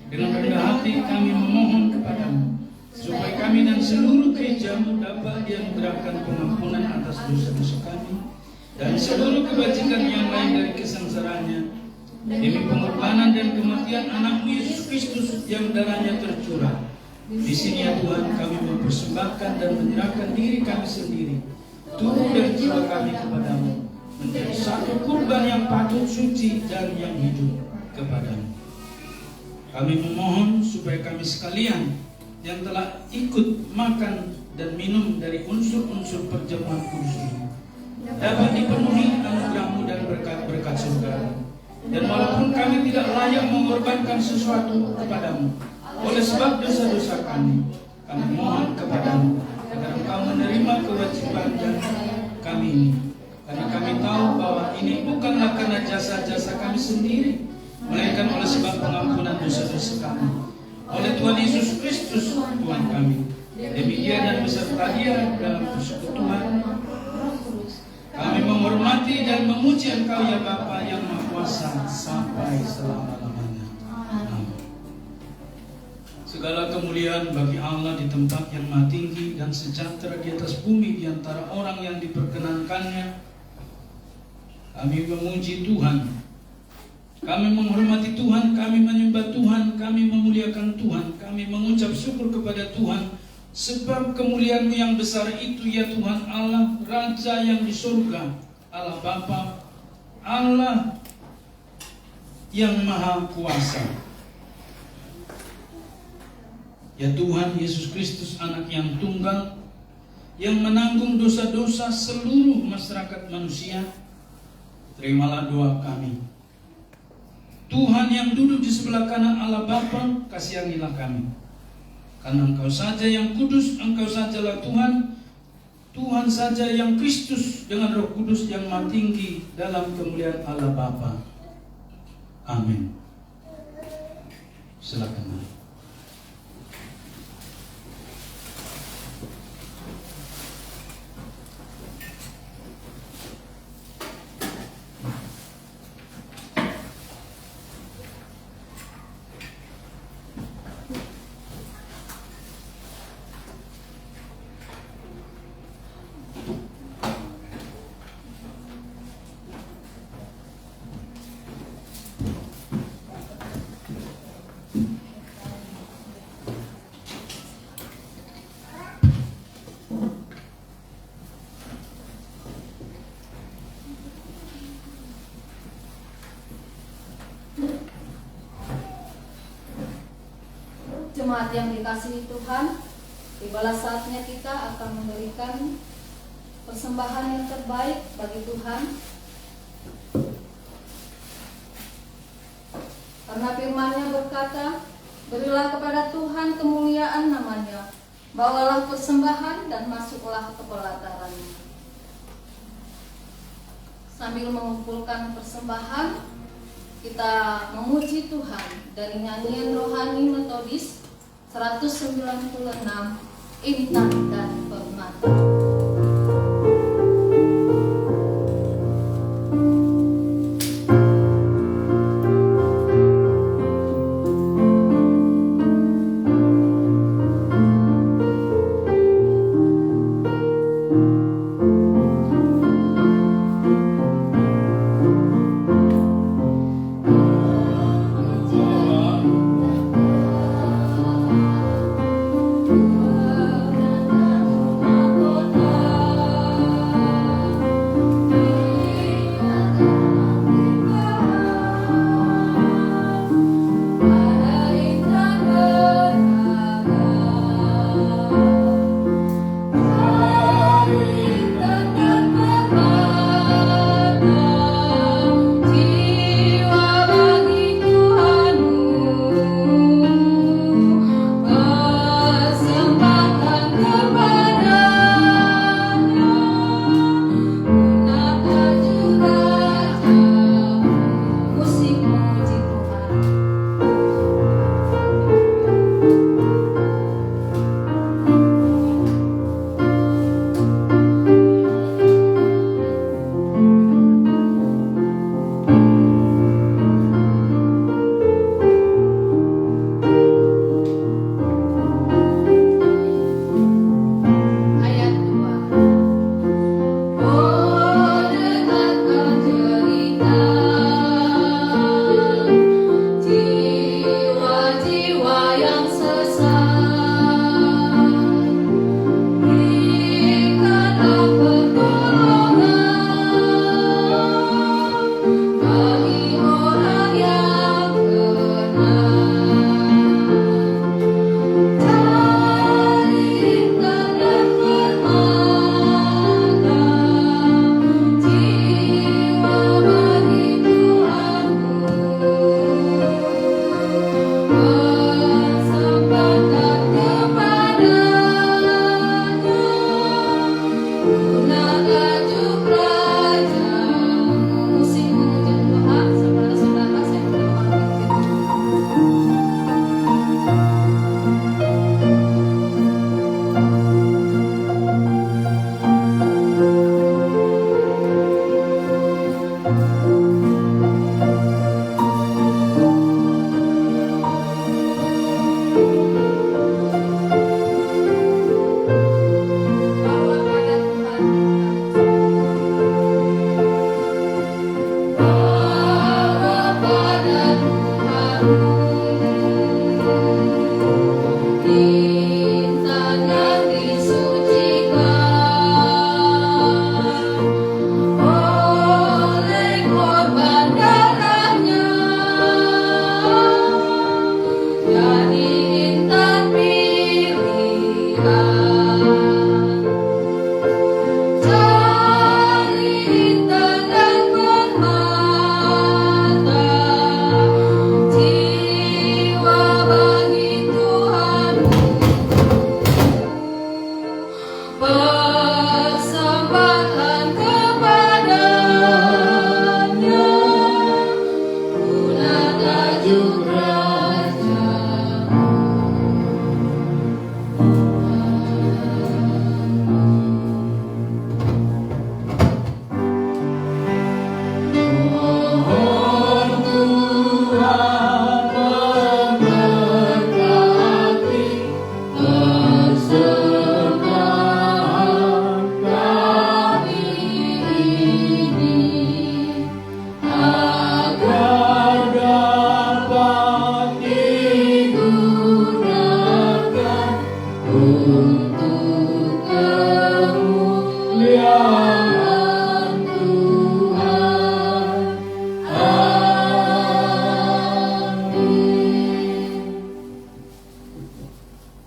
Dengan rendah hati kami memohon kepadamu supaya kami dan seluruh gerejamu dapat dianugerahkan pengampunan atas dosa-dosa kami dan seluruh kebajikan yang lain dari kesengsaraannya, demi pengorbanan dan kematian anakmu Yesus Kristus yang darahnya tercurah. Di sini ya Tuhan, kami mempersembahkan dan menyerahkan diri kami sendiri, tubuh dan jiwa kami kepadamu, menjadi satu kurban yang patut, suci, dan yang hidup kepadamu. Kami memohon supaya kami sekalian yang telah ikut makan dan minum dari unsur-unsur perjamuan kudus ini dapat dipenuhi anugerah-Mu dan berkat-berkat surga. Dan walaupun kami tidak layak mengorbankan sesuatu kepadamu oleh sebab dosa-dosa kami mohon kepadamu agar Engkau menerima kewajiban dan kami ini, Karena kami tahu bahwa ini bukanlah karena jasa-jasa kami sendiri, melainkan oleh sebab pengampunan dosa-dosa kami oleh Tuhan Yesus Kristus Tuhan kami. Demi Dia dan beserta Dia dalam persekutuan, kami menghormati dan memuji Engkau ya Bapa yang Maha Kuasa sampai selama-lamanya. Amin. Segala kemuliaan bagi Allah di tempat yang maha tinggi dan sejahtera di atas bumi di antara orang yang diperkenankannya. Kami memuji Tuhan, kami menghormati Tuhan, kami menyembah Tuhan, kami memuliakan Tuhan, kami mengucap syukur kepada Tuhan, sebab kemuliaan-Mu yang besar itu ya Tuhan Allah, Raja yang di surga, Allah Bapa, Allah yang Maha Kuasa. Ya Tuhan Yesus Kristus, anak yang tunggal, yang menanggung dosa-dosa seluruh masyarakat manusia, terimalah doa kami. Tuhan yang duduk di sebelah kanan Allah Bapa, kasihanilah kami. Karena Engkau saja yang kudus, Engkau sajalah Tuhan, Tuhan saja yang Kristus dengan Roh Kudus yang maha tinggi dalam kemuliaan Allah Bapa. Amin. Silakan mari. Jemaat yang dikasihi Tuhan, tibalah saatnya kita akan memberikan persembahan yang terbaik bagi Tuhan. Karena firman-Nya berkata, berilah kepada Tuhan kemuliaan namanya, bawalah persembahan dan masuklah ke pelataran-Nya. Sambil mengumpulkan persembahan, kita memuji Tuhan dari nyanyian rohani metodis 196, Intan dan Permata. Kota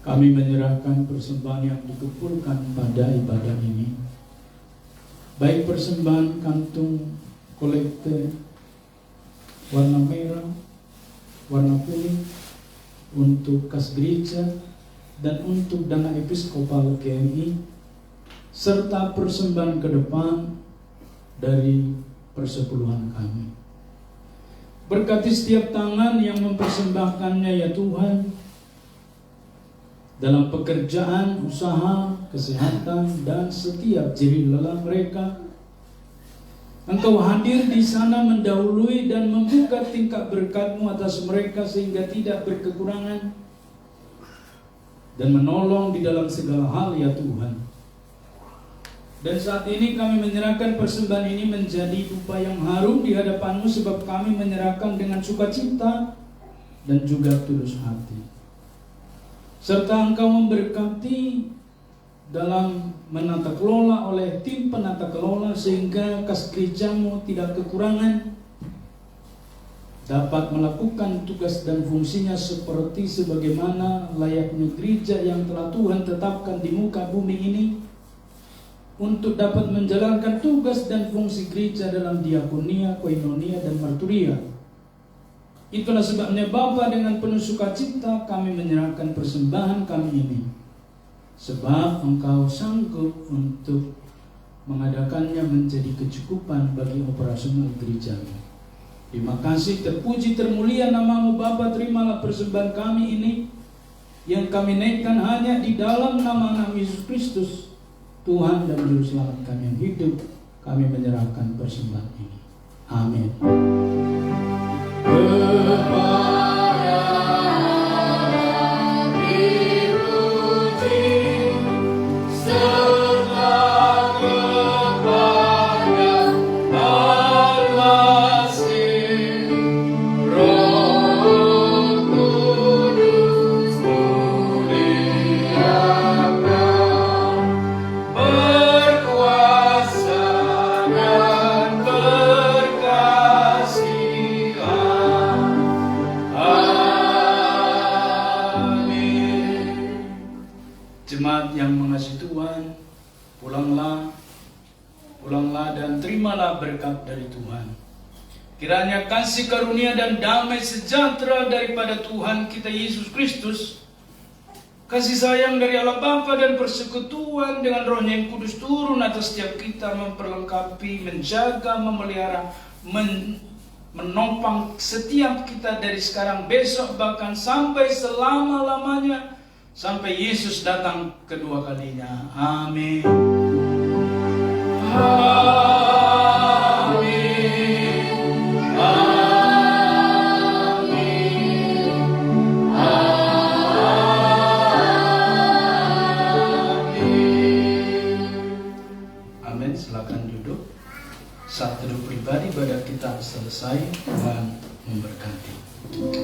Kami menyerahkan persembahan yang dikumpulkan pada ibadah ini, baik persembahan kantung kolekte warna merah, warna kuning untuk kas gereja dan untuk dana episkopal GMI, serta persembahan ke depan dari persepuluhan kami. Berkati setiap tangan yang mempersembahkannya ya Tuhan, dalam pekerjaan, usaha, kesehatan, dan setiap jerih lelah mereka. Engkau hadir di sana mendahului dan membuka tingkap berkat-Mu atas mereka sehingga tidak berkekurangan, dan menolong di dalam segala hal ya Tuhan. Dan saat ini kami menyerahkan persembahan ini menjadi dupa yang harum di hadapan-Mu, sebab kami menyerahkan dengan sukacita dan juga tulus hati. Serta Engkau memberkati dalam menata kelola oleh tim penata kelola, sehingga kas gereja-Mu tidak kekurangan, dapat melakukan tugas dan fungsinya seperti sebagaimana layaknya gereja yang telah Tuhan tetapkan di muka bumi ini, untuk dapat menjalankan tugas dan fungsi gereja dalam diakonia, koinonia, dan marturia. Itulah sebabnya Bapa, dengan penuh sukacita kami menyerahkan persembahan kami ini, sebab Engkau sanggup untuk mengadakannya menjadi kecukupan bagi operasional gereja-Mu. Terima kasih, terpuji, termulia nama-Mu Bapa. Terimalah persembahan kami ini yang kami naikkan hanya di dalam nama Yesus Kristus, Tuhan dan Juru Selamat kami yang hidup. Kami menyerahkan persembahan ini. Amin. Jemaat yang mengasihi Tuhan, pulanglah dan terimalah berkat dari Tuhan. Kiranya kasih karunia dan damai sejahtera daripada Tuhan kita Yesus Kristus, kasih sayang dari Allah Bapa dan persekutuan dengan Roh-Nya yang kudus turun atas setiap kita, memperlengkapi, menjaga, memelihara, menopang setiap kita dari sekarang, besok, bahkan sampai selama-lamanya, sampai Yesus datang kedua kalinya. Amin. Amin. Amin. Amin. Amin. Silakan duduk. Saat duduk pribadi ibadah kita selesai, Tuhan memberkati.